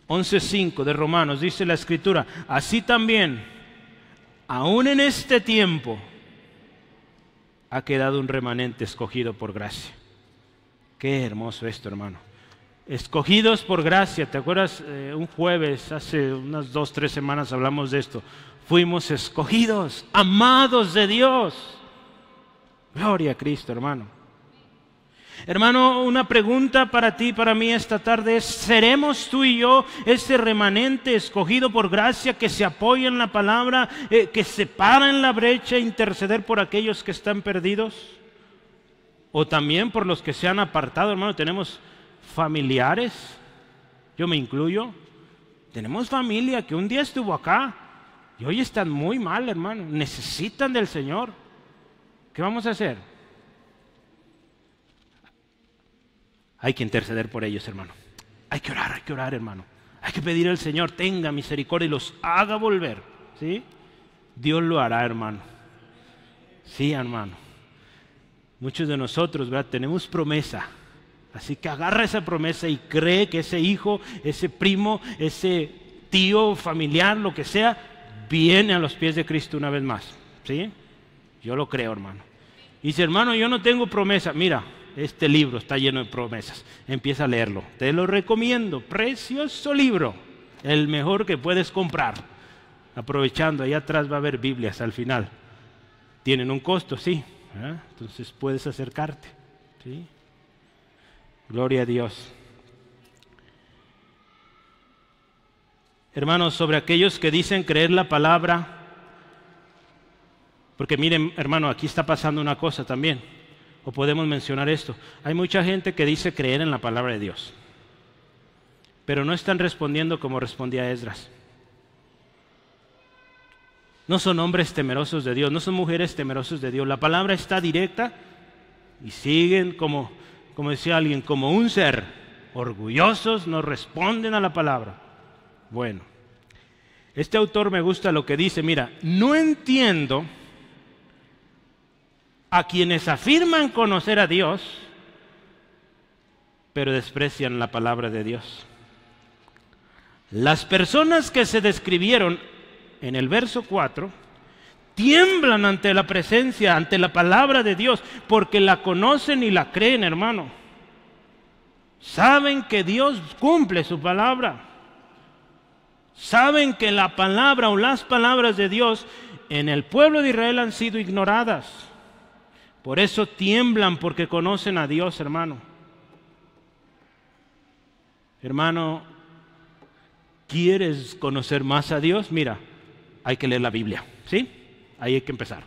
11:5 de Romanos dice la Escritura: así también, aún en este tiempo, ha quedado un remanente escogido por gracia. Qué hermoso esto, hermano. Escogidos por gracia. ¿Te acuerdas? Un jueves, hace unas 2, 3 semanas hablamos de esto. Fuimos escogidos, amados de Dios. Gloria a Cristo, hermano. Hermano, una pregunta para ti, para mí esta tarde es: ¿seremos tú y yo ese remanente escogido por gracia que se apoya en la palabra, que se para en la brecha a interceder por aquellos que están perdidos? O también por los que se han apartado, hermano. Tenemos familiares, yo me incluyo, tenemos familia que un día estuvo acá y hoy están muy mal, hermano, necesitan del Señor. ¿Qué vamos a hacer? Hay que interceder por ellos, hermano. Hay que orar, hermano. Hay que pedir al Señor tenga misericordia y los haga volver, ¿sí? Dios lo hará, hermano. Sí, hermano. Muchos de nosotros, ¿verdad?, tenemos promesa. Así que agarra esa promesa y cree que ese hijo, ese primo, ese tío, familiar, lo que sea, viene a los pies de Cristo una vez más, ¿sí? Yo lo creo, hermano. Y dice: hermano, yo no tengo promesa. Mira, este libro está lleno de promesas. Empieza a leerlo. Te lo recomiendo. Precioso libro. El mejor que puedes comprar. Aprovechando, allá atrás va a haber Biblias al final. Tienen un costo, sí. Entonces puedes acercarte, ¿sí? Gloria a Dios. Hermanos, sobre aquellos que dicen creer la palabra, porque miren, hermano, aquí está pasando una cosa también, o podemos mencionar esto. Hay mucha gente que dice creer en la palabra de Dios, pero no están respondiendo como respondía Esdras. No son hombres temerosos de Dios, no son mujeres temerosas de Dios. La palabra está directa y siguen como decía alguien, como un ser orgullosos, no responden a la palabra. Bueno, este autor me gusta lo que dice, mira, no entiendo a quienes afirman conocer a Dios, pero desprecian la palabra de Dios. Las personas que se describieron en el verso 4 tiemblan ante la presencia, ante la palabra de Dios, porque la conocen y la creen, hermano. Saben que Dios cumple su palabra. Saben que la palabra o las palabras de Dios en el pueblo de Israel han sido ignoradas. Por eso tiemblan, porque conocen a Dios, hermano. Hermano, ¿quieres conocer más a Dios? Mira, hay que leer la Biblia, ¿sí? Ahí hay que empezar.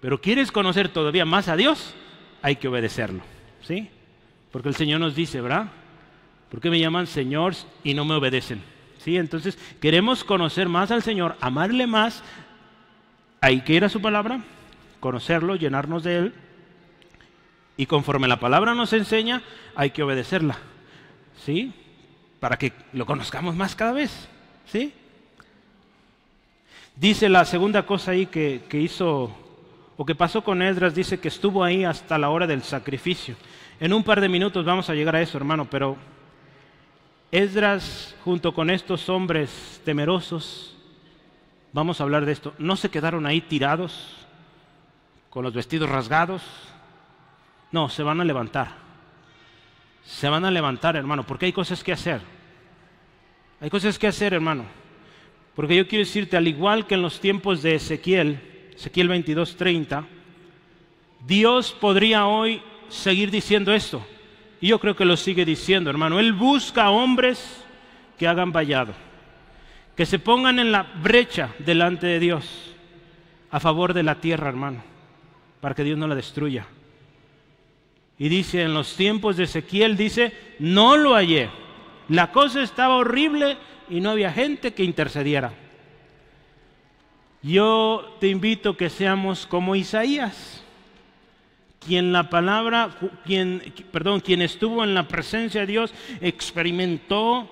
Pero ¿quieres conocer todavía más a Dios? Hay que obedecerlo, ¿sí? Porque el Señor nos dice, ¿verdad? ¿Por qué me llaman Señor y no me obedecen? ¿Sí? Entonces, queremos conocer más al Señor, amarle más. Hay que ir a su palabra, conocerlo, llenarnos de Él. Y conforme la palabra nos enseña, hay que obedecerla, ¿sí? Para que lo conozcamos más cada vez, ¿sí? Dice la segunda cosa ahí que hizo, o que pasó con Esdras, dice que estuvo ahí hasta la hora del sacrificio. En un par de minutos vamos a llegar a eso, hermano, pero Esdras, junto con estos hombres temerosos, vamos a hablar de esto, no se quedaron ahí tirados, con los vestidos rasgados. No, se van a levantar. Se van a levantar, hermano, porque hay cosas que hacer. Hay cosas que hacer, hermano. Porque yo quiero decirte, al igual que en los tiempos de Ezequiel 22:30, Dios podría hoy seguir diciendo esto. Y yo creo que lo sigue diciendo, hermano. Él busca hombres que hagan vallado, que se pongan en la brecha delante de Dios, a favor de la tierra, hermano, para que Dios no la destruya. Y dice, en los tiempos de Ezequiel, dice, no lo hallé. La cosa estaba horrible y no había gente que intercediera. Yo te invito a que seamos como Isaías, quien estuvo en la presencia de Dios, experimentó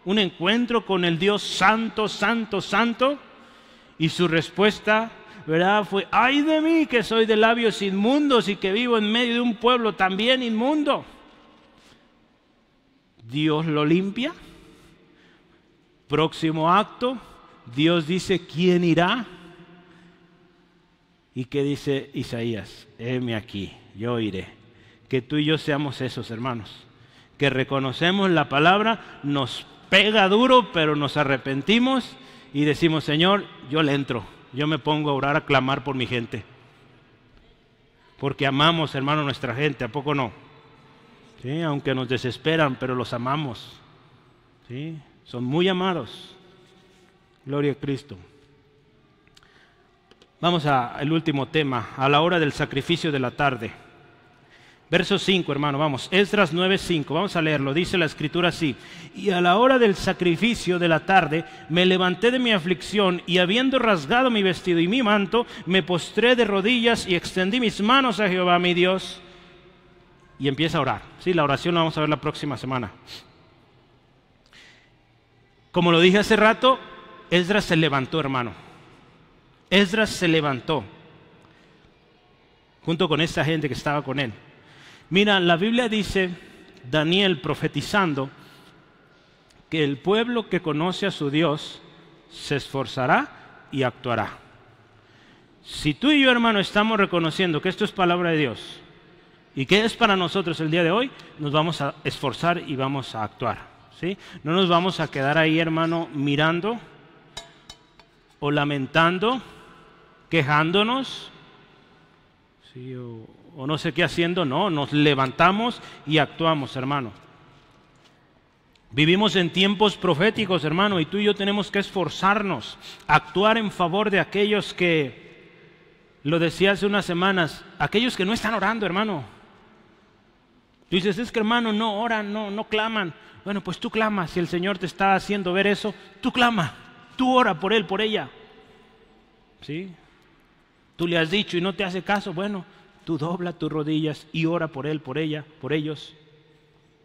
un encuentro con el Dios santo, santo, santo, y su respuesta, ¿verdad?, fue: ¡ay de mí, que soy de labios inmundos y que vivo en medio de un pueblo también inmundo! Dios lo limpia. Próximo acto, Dios dice: ¿quién irá? ¿Y qué dice Isaías? Heme aquí, yo iré. Que tú y yo seamos esos, hermanos, que reconocemos la palabra, nos pega duro, pero nos arrepentimos y decimos: Señor, yo le entro, yo me pongo a orar, a clamar por mi gente. Porque amamos, hermano, nuestra gente, ¿a poco no? ¿Sí? Aunque nos desesperan, pero los amamos. ¿Sí? Son muy amados. Gloria a Cristo. Vamos al último tema, a la hora del sacrificio de la tarde. Verso 5, hermano, vamos. Esdras 9:5, vamos a leerlo. Dice la Escritura así: y a la hora del sacrificio de la tarde me levanté de mi aflicción, y habiendo rasgado mi vestido y mi manto, me postré de rodillas y extendí mis manos a Jehová mi Dios. Y empieza a orar. Sí, la oración la vamos a ver la próxima semana. Como lo dije hace rato, Esdras se levantó, hermano. Esdras se levantó junto con esa gente que estaba con él. Mira, la Biblia dice, Daniel profetizando, que el pueblo que conoce a su Dios se esforzará y actuará. Si tú y yo, hermano, estamos reconociendo que esto es palabra de Dios y que es para nosotros el día de hoy, nos vamos a esforzar y vamos a actuar, ¿sí? No nos vamos a quedar ahí, hermano, mirando o lamentando, quejándonos, ¿sí? o no sé qué haciendo. No, nos levantamos y actuamos, hermano. Vivimos en tiempos proféticos, hermano, y tú y yo tenemos que esforzarnos, actuar en favor de aquellos que, lo decía hace unas semanas, aquellos que no están orando, hermano. Tú dices: es que, hermano, no oran, no claman. Bueno, pues tú clamas. Si el Señor te está haciendo ver eso, tú clama, tú ora por él, por ella. ¿Sí? Tú le has dicho y no te hace caso. Bueno, tú dobla tus rodillas y ora por él, por ella, por ellos.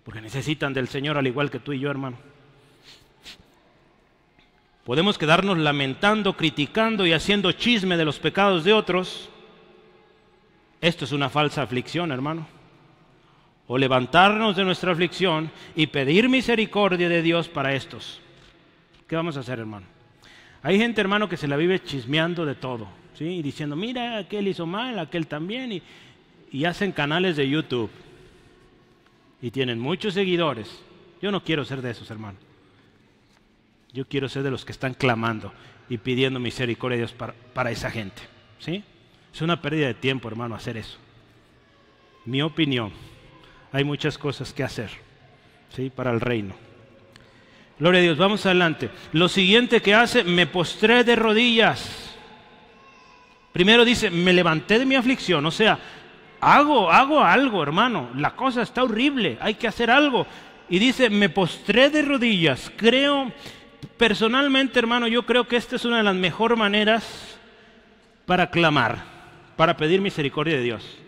porque necesitan del Señor al igual que tú y yo, hermano. Podemos quedarnos lamentando, criticando y haciendo chisme de los pecados de otros. Esto es una falsa aflicción, hermano. O levantarnos de nuestra aflicción y pedir misericordia de Dios para estos. ¿Qué vamos a hacer, hermano? Hay gente, hermano, que se la vive chismeando de todo, ¿sí? Y diciendo, mira, aquel hizo mal, aquel también, y hacen canales de YouTube. Y tienen muchos seguidores. Yo no quiero ser de esos, hermano. Yo quiero ser de los que están clamando y pidiendo misericordia de Dios para esa gente, ¿sí? Es una pérdida de tiempo, hermano, hacer eso. Mi opinión, hay muchas cosas que hacer, ¿sí? Para el reino. Gloria a Dios, vamos adelante. Lo siguiente que hace, me postré de rodillas. Primero dice, me levanté de mi aflicción, o sea, hago algo, hermano. La cosa está horrible, hay que hacer algo. Y dice, me postré de rodillas. Personalmente, hermano, yo creo que esta es una de las mejores maneras para clamar, para pedir misericordia de Dios.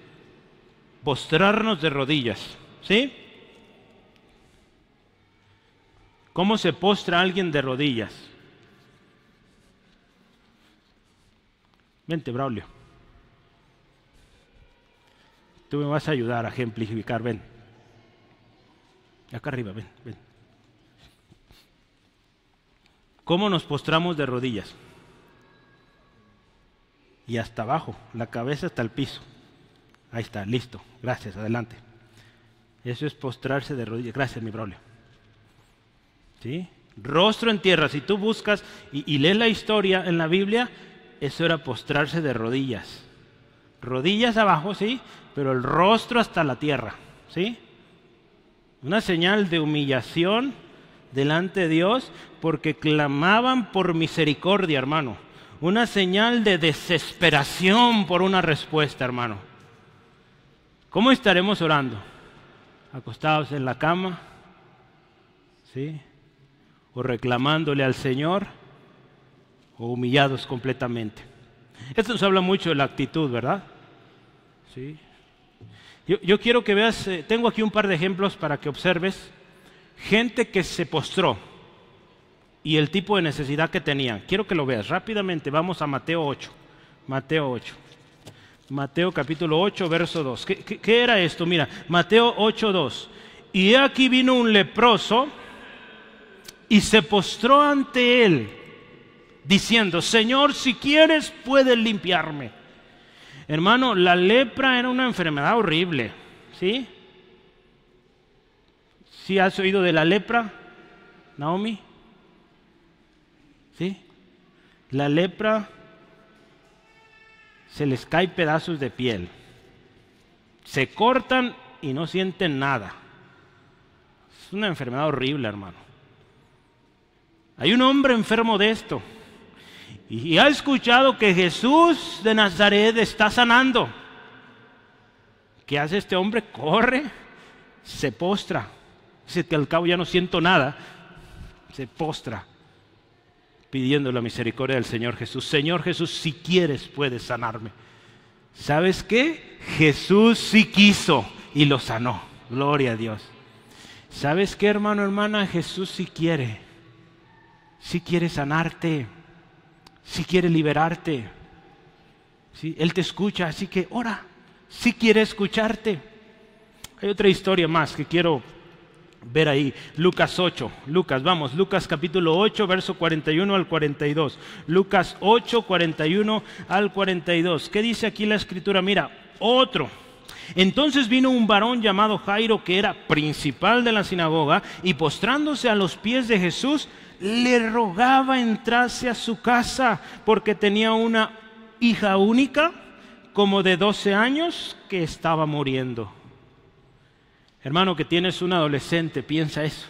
Postrarnos de rodillas, ¿sí? ¿Cómo se postra alguien de rodillas? Vente, Braulio. Tú me vas a ayudar a ejemplificar, ven. Acá arriba, ven. ¿Cómo nos postramos de rodillas? Y hasta abajo, la cabeza hasta el piso. Ahí está, listo. Gracias, adelante. Eso es postrarse de rodillas. Gracias, mi Braulio. ¿Sí? Rostro en tierra. Si tú buscas y lees la historia en la Biblia, eso era postrarse de rodillas. Rodillas abajo, sí, pero el rostro hasta la tierra, ¿sí? Una señal de humillación delante de Dios porque clamaban por misericordia, hermano. Una señal de desesperación por una respuesta, hermano. ¿Cómo estaremos orando? ¿Acostados en la cama? ¿Sí? ¿O reclamándole al Señor? ¿O humillados completamente? Esto nos habla mucho de la actitud, ¿verdad? ¿Sí? Yo quiero que veas, tengo aquí un par de ejemplos para que observes. Gente que se postró y el tipo de necesidad que tenían. Quiero que lo veas rápidamente. Vamos a Mateo 8. Mateo capítulo 8, verso 2. ¿Qué era esto? Mira, Mateo 8, 2. Y aquí vino un leproso y se postró ante él, diciendo, Señor, si quieres, puedes limpiarme. Hermano, la lepra era una enfermedad horrible, ¿sí? ¿Sí has oído de la lepra, Naomi? ¿Sí? La lepra, se les cae pedazos de piel. Se cortan y no sienten nada. Es una enfermedad horrible, hermano. Hay un hombre enfermo de esto. Y ha escuchado que Jesús de Nazaret está sanando. ¿Qué hace este hombre? Corre, se postra. Dice que al cabo ya no siento nada. Se postra, pidiendo la misericordia del Señor Jesús. Señor Jesús, si quieres puedes sanarme. ¿Sabes qué? Jesús sí quiso y lo sanó. Gloria a Dios. ¿Sabes qué, hermano, hermana? Jesús sí quiere. Sí quiere sanarte. Sí quiere liberarte. ¿Sí? Él te escucha, así que ora. Sí quiere escucharte. Hay otra historia más que quiero ver ahí. Lucas 8. Lucas capítulo 8, verso 41 al 42. Lucas 8, 41 al 42. ¿Qué dice aquí la escritura? Mira, otro. Entonces vino un varón llamado Jairo, que era principal de la sinagoga, y postrándose a los pies de Jesús, le rogaba entrase a su casa, porque tenía una hija única, como de 12 años, que estaba muriendo. Hermano, que tienes un adolescente, piensa eso.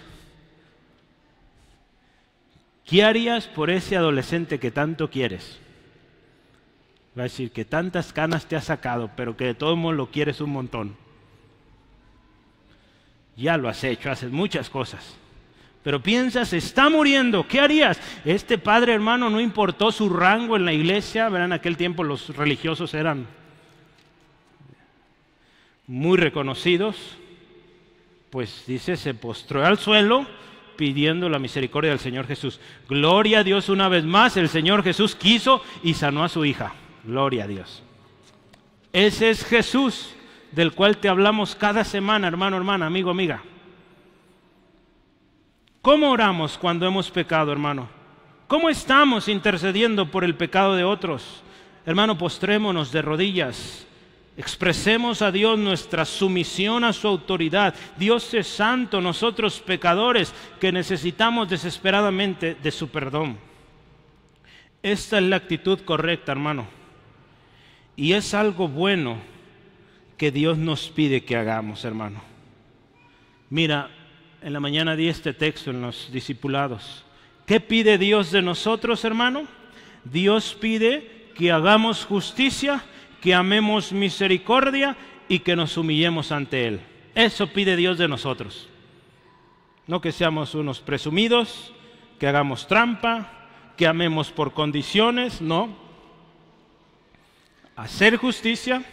¿Qué harías por ese adolescente que tanto quieres? Va a decir que tantas canas te ha sacado, pero que de todos modos lo quieres un montón. Ya lo has hecho, haces muchas cosas. Pero piensas, está muriendo, ¿qué harías? Este padre, hermano, no importó su rango en la iglesia. Verán, en aquel tiempo los religiosos eran muy reconocidos. pues dice, se postró al suelo pidiendo la misericordia del Señor Jesús. Gloria a Dios una vez más, el Señor Jesús quiso y sanó a su hija. Gloria a Dios. Ese es Jesús del cual te hablamos cada semana, hermano, hermana, amigo, amiga. ¿Cómo oramos cuando hemos pecado, hermano? ¿Cómo estamos intercediendo por el pecado de otros? Hermano, postrémonos de rodillas. Expresemos a Dios nuestra sumisión a su autoridad. Dios es santo, nosotros pecadores que necesitamos desesperadamente de su perdón. Esta es la actitud correcta, hermano. Y es algo bueno que Dios nos pide que hagamos, hermano. Mira, en la mañana di este texto en los discipulados. ¿Qué pide Dios de nosotros, hermano? Dios pide que hagamos justicia, que amemos misericordia y que nos humillemos ante Él. Eso pide Dios de nosotros. No que seamos unos presumidos, que hagamos trampa, que amemos por condiciones, no. Hacer justicia,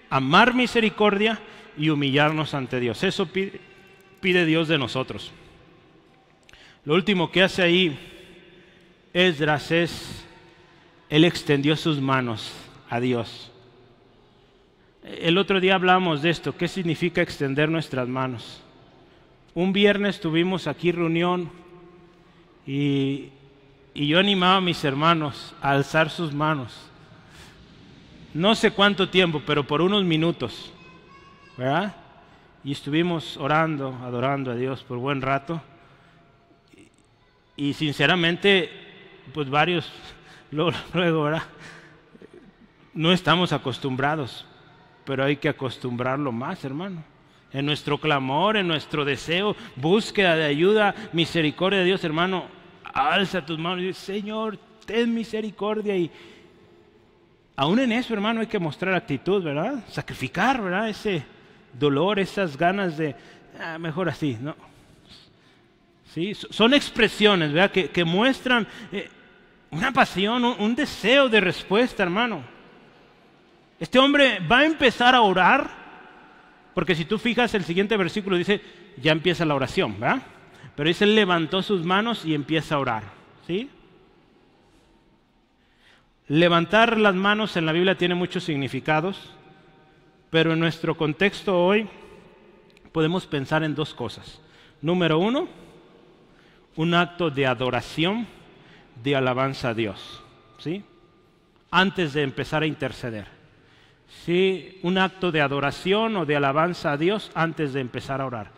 amar misericordia y humillarnos ante Dios. Eso pide Dios de nosotros. Lo último que hace ahí Esdras es, él extendió sus manos a Dios. El otro día hablamos de esto, ¿qué significa extender nuestras manos? Un viernes tuvimos aquí reunión y yo animaba a mis hermanos a alzar sus manos. No sé cuánto tiempo, pero por unos minutos, ¿verdad? Y estuvimos orando, adorando a Dios por buen rato. Y sinceramente, pues varios, luego, ¿verdad? No estamos acostumbrados, pero hay que acostumbrarlo más, hermano. En nuestro clamor, en nuestro deseo, búsqueda de ayuda, misericordia de Dios, hermano, alza tus manos y dice, Señor, ten misericordia. Y aún en eso, hermano, hay que mostrar actitud, ¿verdad? Sacrificar, ¿verdad? Ese dolor, esas ganas de, mejor así, ¿no? ¿Sí? Son expresiones, ¿verdad? Que muestran una pasión, un deseo de respuesta, hermano. Este hombre va a empezar a orar, porque si tú fijas el siguiente versículo dice, ya empieza la oración, ¿verdad? Pero dice, él levantó sus manos y empieza a orar, ¿sí? Levantar las manos en la Biblia tiene muchos significados, pero en nuestro contexto hoy podemos pensar en dos cosas. Número uno, un acto de adoración, de alabanza a Dios, ¿sí? Antes de empezar a interceder. Sí, un acto de adoración o de alabanza a Dios antes de empezar a orar.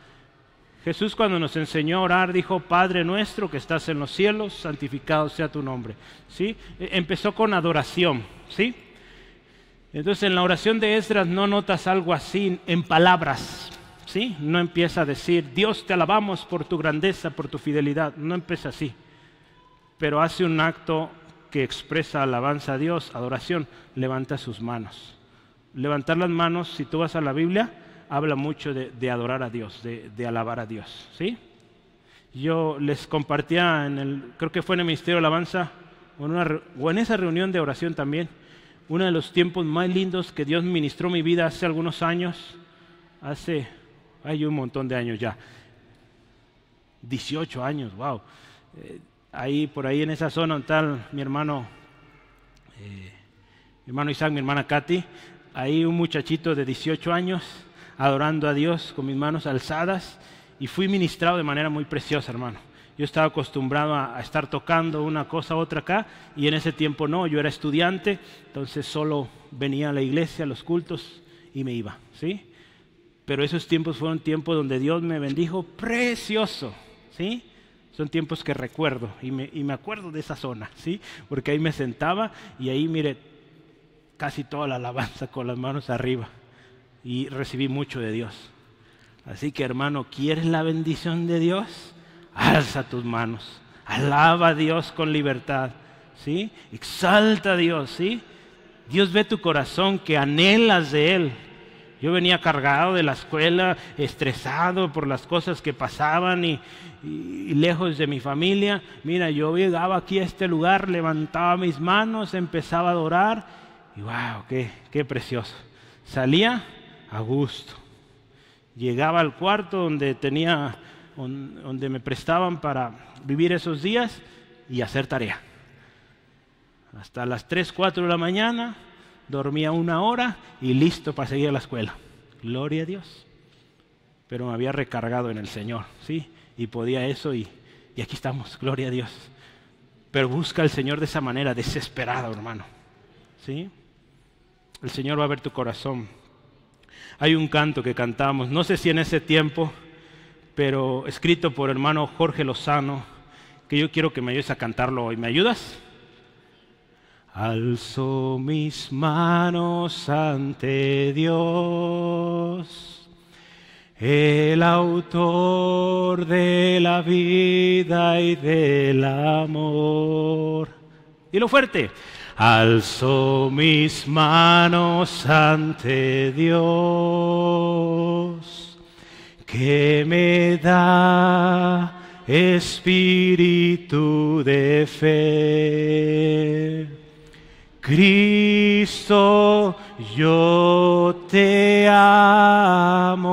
Jesús cuando nos enseñó a orar dijo, Padre nuestro que estás en los cielos, santificado sea tu nombre. ¿Sí? Empezó con adoración, ¿sí? Entonces en la oración de Esdras no notas algo así en palabras, ¿sí? No empieza a decir, Dios te alabamos por tu grandeza, por tu fidelidad, no empieza así. Pero hace un acto que expresa alabanza a Dios, adoración, levanta sus manos. Levantar las manos, si tú vas a la Biblia, habla mucho de adorar a Dios, de alabar a Dios, ¿sí? Yo les compartía, creo que fue en el Ministerio de Alabanza, o en esa reunión de oración también, uno de los tiempos más lindos que Dios ministró mi vida hace algunos años, hay un montón de años ya, 18 años, wow. Por ahí en esa zona donde está mi hermano Isaac, mi hermana Katy, ahí un muchachito de 18 años adorando a Dios con mis manos alzadas y fui ministrado de manera muy preciosa, hermano. Yo estaba acostumbrado a estar tocando una cosa otra acá y en ese tiempo no, yo era estudiante, entonces solo venía a la iglesia, a los cultos y me iba, ¿sí? Pero esos tiempos fueron tiempos donde Dios me bendijo precioso, ¿sí? Son tiempos que recuerdo y me acuerdo de esa zona, ¿sí? Porque ahí me sentaba y ahí, mire, casi toda la alabanza con las manos arriba y recibí mucho de Dios. Así que, hermano, ¿quieres la bendición de Dios? Alza tus manos, alaba a Dios con libertad, ¿sí? Exalta a Dios, ¿sí? Dios ve tu corazón que anhelas de Él. Yo venía cargado de la escuela, estresado por las cosas que pasaban y lejos de mi familia. Mira, yo llegaba aquí a este lugar, levantaba mis manos, empezaba a adorar y wow, qué precioso. Salía a gusto. Llegaba al cuarto donde me prestaban para vivir esos días y hacer tarea. Hasta las 3, 4 de la mañana, dormía 1 hora y listo para seguir a la escuela. Gloria a Dios. Pero me había recargado en el Señor, ¿sí? Y podía eso y aquí estamos, gloria a Dios. Pero busca al Señor de esa manera, desesperado, hermano, ¿sí? El Señor va a ver tu corazón. Hay un canto que cantamos, no sé si en ese tiempo, pero escrito por el hermano Jorge Lozano, que yo quiero que me ayudes a cantarlo hoy. ¿Me ayudas? Alzo mis manos ante Dios, el autor de la vida y del amor. Dilo fuerte. Alzo mis manos ante Dios, que me da espíritu de fe. Cristo, yo te amo.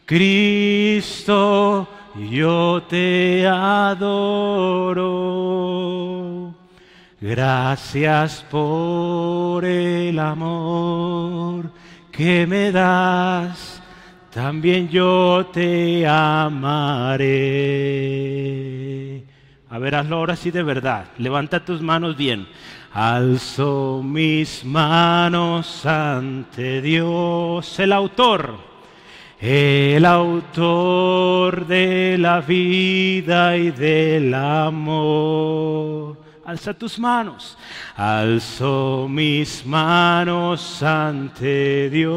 Cristo, yo te adoro. Gracias por el amor que me das. También yo te amaré. A ver, hazlo ahora sí de verdad. Levanta tus manos bien. Alzo mis manos ante Dios, el autor de la vida y del amor. Alza tus manos. Alzo mis manos ante Dios,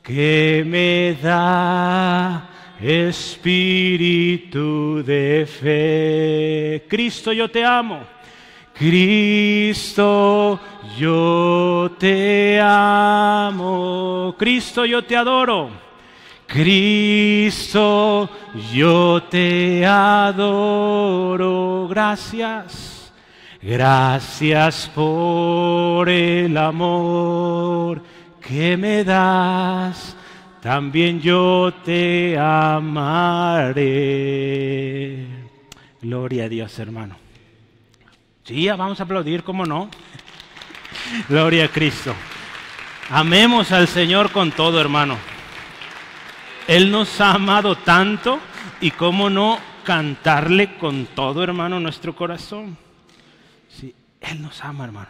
que me da espíritu de fe. Cristo, yo te amo. Cristo, yo te amo. Cristo, yo te adoro. Cristo, yo te adoro. Gracias. Gracias por el amor que me das. También yo te amaré. Gloria a Dios, hermano. Sí, vamos a aplaudir, ¿cómo no? Gloria a Cristo. Amemos al Señor con todo, hermano. Él nos ha amado tanto y cómo no cantarle con todo, hermano, nuestro corazón. Sí, Él nos ama, hermano.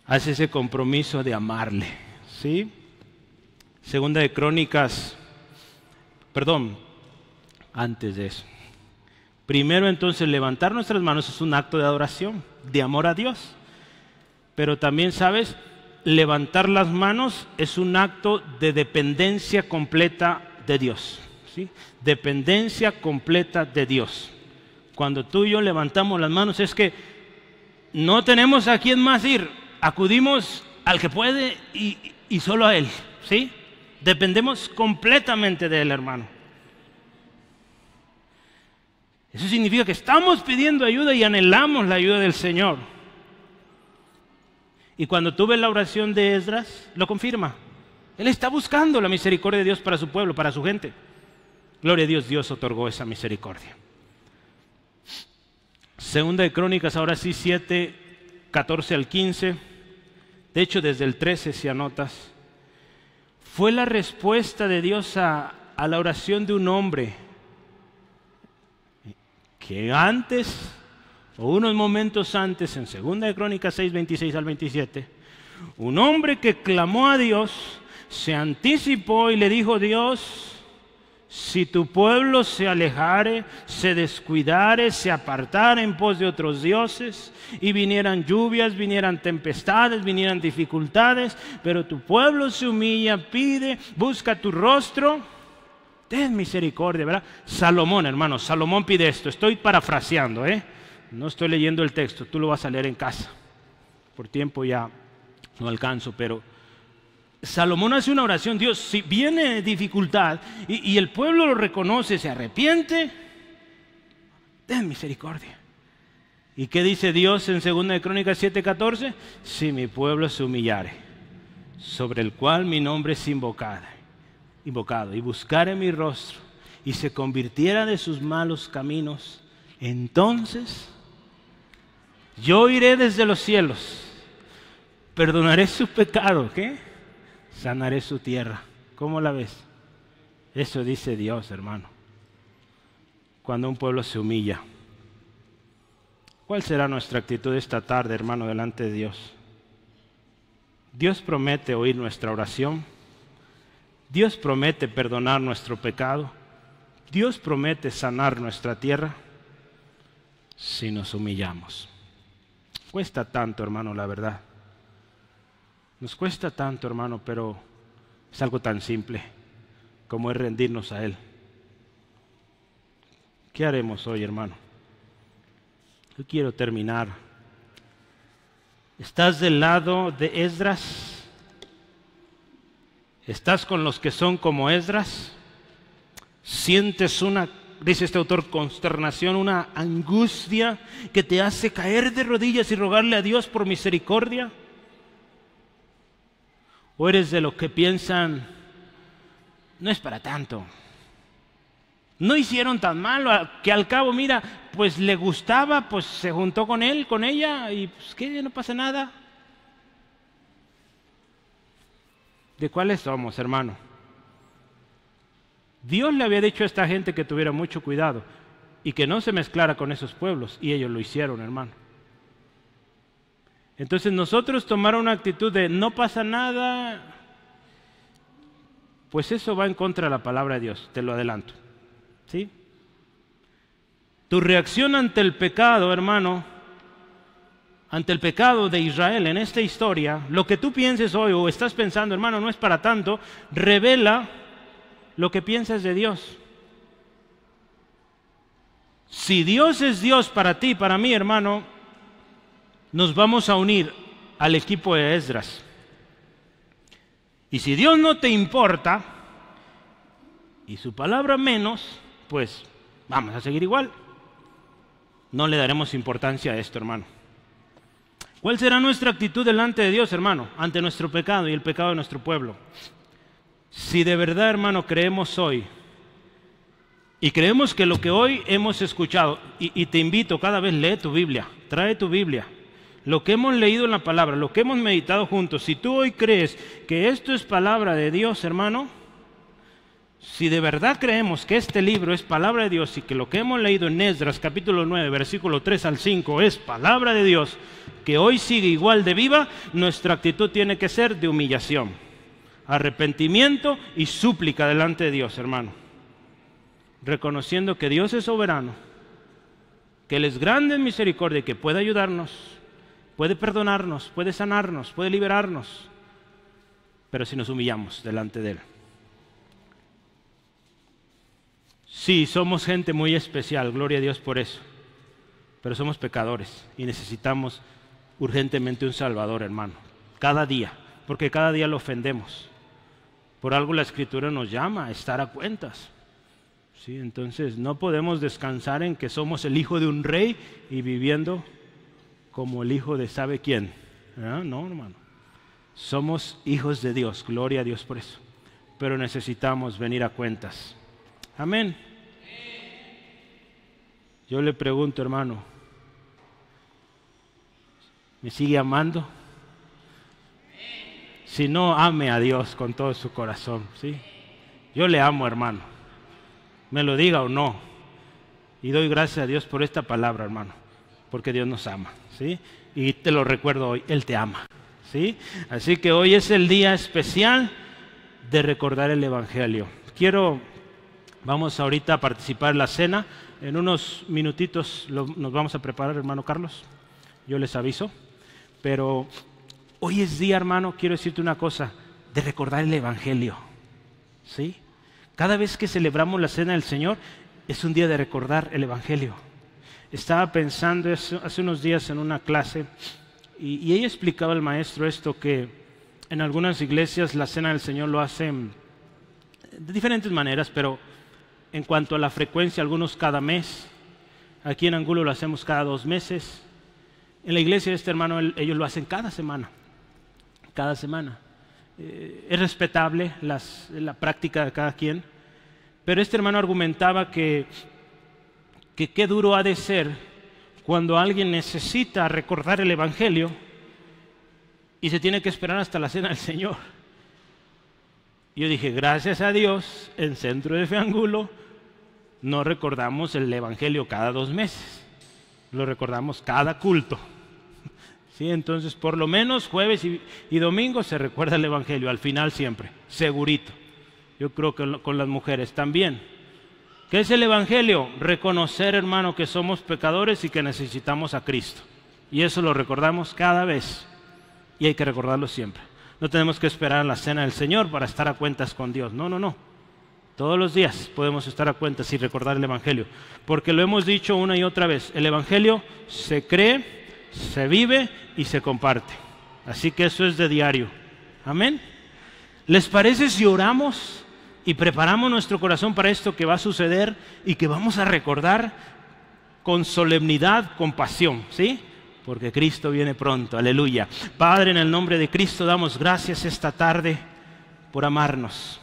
Hace ese compromiso de amarle, ¿sí? Segunda de Crónicas, antes de eso. Primero entonces levantar nuestras manos es un acto de adoración, de amor a Dios. Pero también, ¿sabes? Levantar las manos es un acto de dependencia completa de Dios, ¿sí? Dependencia completa de Dios. Cuando tú y yo levantamos las manos es que no tenemos a quién más ir, acudimos al que puede y solo a Él, ¿sí? Dependemos completamente de Él, hermano. Eso significa que estamos pidiendo ayuda y anhelamos la ayuda del Señor. Y cuando tú ves la oración de Esdras, lo confirma. Él está buscando la misericordia de Dios para su pueblo, para su gente. Gloria a Dios, Dios otorgó esa misericordia. Segunda de Crónicas, ahora sí, 7, 14 al 15. De hecho, desde el 13, si anotas. Fue la respuesta de Dios a la oración de un hombre que antes, o unos momentos antes, en 2 de Crónicas 6, 26 al 27, un hombre que clamó a Dios, se anticipó y le dijo: Dios, si tu pueblo se alejare, se descuidare, se apartare en pos de otros dioses, y vinieran lluvias, vinieran tempestades, vinieran dificultades, pero tu pueblo se humilla, pide, busca tu rostro, ten misericordia, ¿verdad? Salomón, hermano, Salomón pide esto. Estoy parafraseando, no estoy leyendo el texto, tú lo vas a leer en casa. Por tiempo ya no alcanzo, pero Salomón hace una oración: Dios, si viene dificultad y el pueblo lo reconoce, se arrepiente, ten misericordia. ¿Y qué dice Dios en 2 de Crónicas 7:14? Si mi pueblo se humillare, sobre el cual mi nombre es invocado, y buscare mi rostro, y se convirtiera de sus malos caminos, entonces yo iré desde los cielos, perdonaré su pecado, ¿qué? Sanaré su tierra. ¿Cómo la ves? Eso dice Dios, hermano. Cuando un pueblo se humilla. ¿Cuál será nuestra actitud esta tarde, hermano, delante de Dios? Dios promete oír nuestra oración. Dios promete perdonar nuestro pecado. Dios promete sanar nuestra tierra si nos humillamos. Cuesta tanto, hermano, la verdad. Nos cuesta tanto, hermano, pero es algo tan simple como es rendirnos a Él. ¿Qué haremos hoy, hermano? Yo quiero terminar. ¿Estás del lado de Esdras? ¿Estás con los que son como Esdras? ¿Sientes una, dice este autor, consternación, una angustia que te hace caer de rodillas y rogarle a Dios por misericordia? ¿O eres de los que piensan, no es para tanto? No hicieron tan mal, que al cabo, mira, pues le gustaba, pues se juntó con él, con ella, y pues qué, no pasa nada. ¿De cuáles somos, hermano? Dios le había dicho a esta gente que tuviera mucho cuidado y que no se mezclara con esos pueblos, y ellos lo hicieron, hermano. Entonces nosotros tomar una actitud de no pasa nada, pues eso va en contra de la palabra de Dios, te lo adelanto. ¿Sí? Tu reacción ante el pecado, hermano, ante el pecado de Israel en esta historia, lo que tú pienses hoy o estás pensando, hermano, no es para tanto, revela lo que piensas de Dios. Si Dios es Dios para ti, para mí, hermano, nos vamos a unir al equipo de Esdras. Y si Dios no te importa, y su palabra menos, pues vamos a seguir igual. No le daremos importancia a esto, hermano. ¿Cuál será nuestra actitud delante de Dios, hermano, ante nuestro pecado y el pecado de nuestro pueblo? Si de verdad, hermano, creemos hoy, y creemos que lo que hoy hemos escuchado, y te invito, cada vez lee tu Biblia, trae tu Biblia, lo que hemos leído en la palabra, lo que hemos meditado juntos, si tú hoy crees que esto es palabra de Dios, hermano, si de verdad creemos que este libro es palabra de Dios y que lo que hemos leído en Esdras capítulo 9, versículo 3 al 5 es palabra de Dios, que hoy sigue igual de viva, nuestra actitud tiene que ser de humillación, arrepentimiento y súplica delante de Dios, hermano. Reconociendo que Dios es soberano, que Él es grande en misericordia y que puede ayudarnos, puede perdonarnos, puede sanarnos, puede liberarnos, pero si nos humillamos delante de Él. Sí, somos gente muy especial, gloria a Dios por eso, pero somos pecadores y necesitamos urgentemente un Salvador, hermano, cada día, porque cada día lo ofendemos. Por algo la Escritura nos llama a estar a cuentas. Sí, entonces no podemos descansar en que somos el hijo de un rey y viviendo como el hijo de ¿sabe quién? No, hermano. Somos hijos de Dios, gloria a Dios por eso. Pero necesitamos venir a cuentas. Amén. Yo le pregunto, hermano, ¿me sigue amando? Si no, ame a Dios con todo su corazón, ¿sí? Yo le amo, hermano. Me lo diga o no. Y doy gracias a Dios por esta palabra, hermano, porque Dios nos ama, ¿sí? Y te lo recuerdo hoy, Él te ama, ¿sí? Así que hoy es el día especial de recordar el Evangelio. Vamos ahorita a participar en la cena. En unos minutitos nos vamos a preparar, hermano Carlos. Yo les aviso. Pero hoy es día, hermano, quiero decirte una cosa, de recordar el Evangelio, ¿sí? Cada vez que celebramos la cena del Señor, es un día de recordar el Evangelio. Estaba pensando hace unos días en una clase, y ella explicaba al maestro esto, que en algunas iglesias la cena del Señor lo hacen de diferentes maneras, pero en cuanto a la frecuencia, algunos cada mes, Aquí en Angulo lo hacemos cada 2 meses. En la iglesia de este hermano, ellos lo hacen cada semana. Cada semana. Es respetable la práctica de cada quien. Pero este hermano argumentaba que qué duro ha de ser cuando alguien necesita recordar el Evangelio y se tiene que esperar hasta la cena del Señor. Yo dije, gracias a Dios, en Centro de Fe Angulo no recordamos el Evangelio cada 2 meses, lo recordamos cada culto. ¿Sí? Entonces, por lo menos jueves y domingo se recuerda el Evangelio, al final siempre, segurito. Yo creo que con las mujeres también. ¿Qué es el Evangelio? Reconocer, hermano, que somos pecadores y que necesitamos a Cristo. Y eso lo recordamos cada vez. Y hay que recordarlo siempre. No tenemos que esperar a la cena del Señor para estar a cuentas con Dios. No, no, no. Todos los días podemos estar a cuentas y recordar el Evangelio. Porque lo hemos dicho una y otra vez. El Evangelio se cree, se vive y se comparte. Así que eso es de diario. Amén. ¿Les parece si oramos y preparamos nuestro corazón para esto que va a suceder y que vamos a recordar con solemnidad, con pasión? ¿Sí? Porque Cristo viene pronto, aleluya. Padre, en el nombre de Cristo damos gracias esta tarde por amarnos.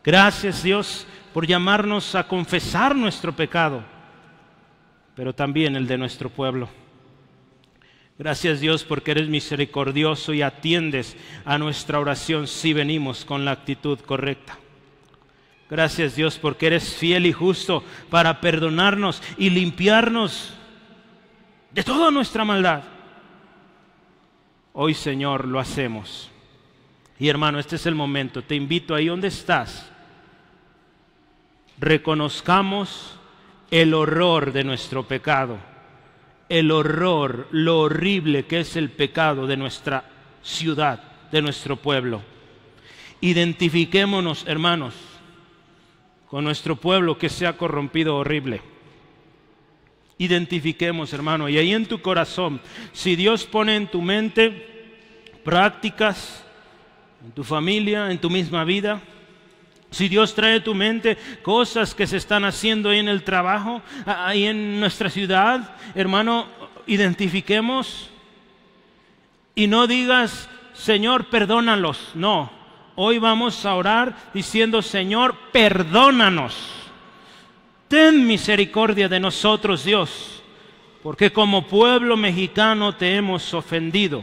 Gracias, Dios, por llamarnos a confesar nuestro pecado, pero también el de nuestro pueblo. Gracias, Dios, porque eres misericordioso y atiendes a nuestra oración si venimos con la actitud correcta. Gracias, Dios, porque eres fiel y justo para perdonarnos y limpiarnos de toda nuestra maldad. Hoy, Señor, lo hacemos. Y hermano, este es el momento. Te invito ahí donde estás. Reconozcamos el horror de nuestro pecado. El horror, lo horrible que es el pecado de nuestra ciudad, de nuestro pueblo. Identifiquémonos, hermanos, con nuestro pueblo que se ha corrompido horrible. Identifiquemos, hermano, y ahí en tu corazón, si Dios pone en tu mente prácticas, en tu familia, en tu misma vida, si Dios trae a tu mente cosas que se están haciendo ahí en el trabajo, ahí en nuestra ciudad, hermano, identifiquemos y no digas, Señor, perdónalos. No, hoy vamos a orar diciendo, Señor, perdónanos. Ten misericordia de nosotros, Dios, porque como pueblo mexicano te hemos ofendido.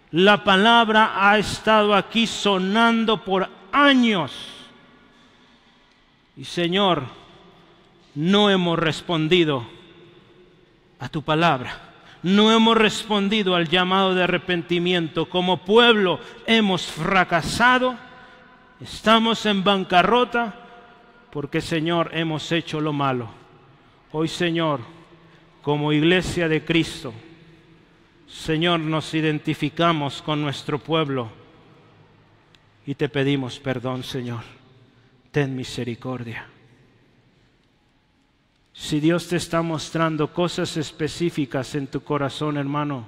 La palabra ha estado aquí sonando por años. Y Señor, no hemos respondido a tu palabra. No hemos respondido al llamado de arrepentimiento. Como pueblo hemos fracasado. Estamos en bancarrota. Porque, Señor, hemos hecho lo malo. Hoy, Señor, como iglesia de Cristo, Señor, nos identificamos con nuestro pueblo y te pedimos perdón, Señor. Ten misericordia. Si Dios te está mostrando cosas específicas en tu corazón, hermano,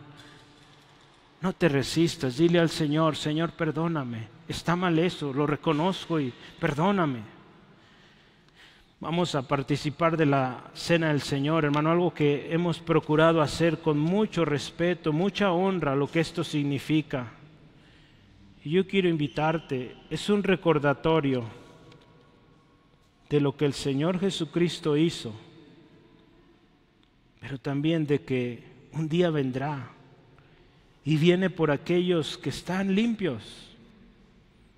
no te resistas. Dile al Señor, Señor, perdóname. Está mal eso, lo reconozco y perdóname. Vamos a participar de la cena del Señor, hermano, algo que hemos procurado hacer con mucho respeto, mucha honra, lo que esto significa. Y yo quiero invitarte, es un recordatorio de lo que el Señor Jesucristo hizo, pero también de que un día vendrá y viene por aquellos que están limpios,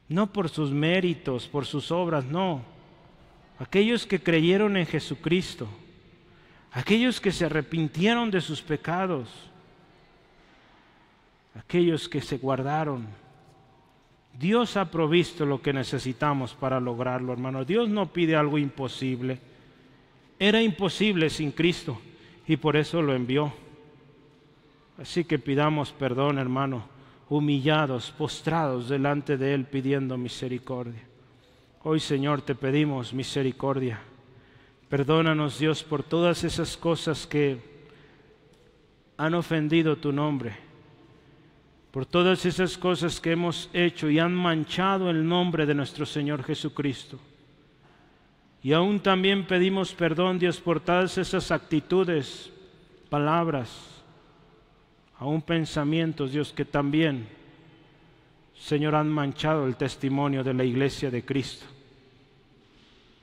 no por sus méritos, por sus obras, no. Aquellos que creyeron en Jesucristo, aquellos que se arrepintieron de sus pecados, aquellos que se guardaron. Dios ha provisto lo que necesitamos para lograrlo, hermano. Dios no pide algo imposible. Era imposible sin Cristo y por eso lo envió. Así que pidamos perdón, hermano, humillados, postrados delante de Él, pidiendo misericordia. Hoy, Señor, te pedimos misericordia. Perdónanos, Dios, por todas esas cosas que han ofendido tu nombre, por todas esas cosas que hemos hecho y han manchado el nombre de nuestro Señor Jesucristo. Y aún también pedimos perdón, Dios, por todas esas actitudes, palabras, aún pensamientos, Dios, que también, Señor, han manchado el testimonio de la iglesia de Cristo.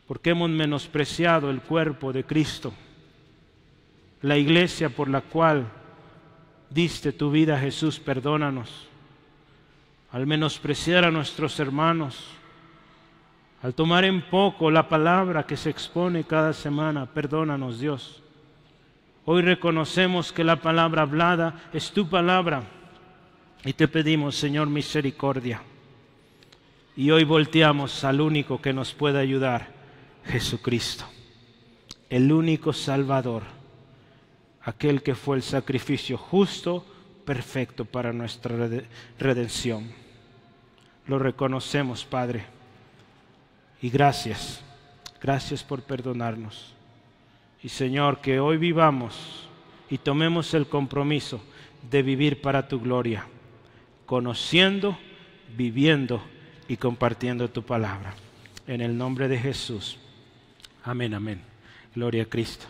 Porque hemos menospreciado el cuerpo de Cristo, la iglesia por la cual diste tu vida, Jesús. Perdónanos. Al menospreciar a nuestros hermanos, al tomar en poco la palabra que se expone cada semana, perdónanos, Dios. Hoy reconocemos que la palabra hablada es tu palabra y te pedimos, Señor, misericordia. Y hoy volteamos al único que nos puede ayudar, Jesucristo, el único Salvador, aquel que fue el sacrificio justo, perfecto para nuestra redención. Lo reconocemos, Padre, y gracias por perdonarnos. Y Señor, que hoy vivamos y tomemos el compromiso de vivir para tu gloria, conociendo, viviendo y compartiendo tu palabra. En el nombre de Jesús. Amén, amén. Gloria a Cristo.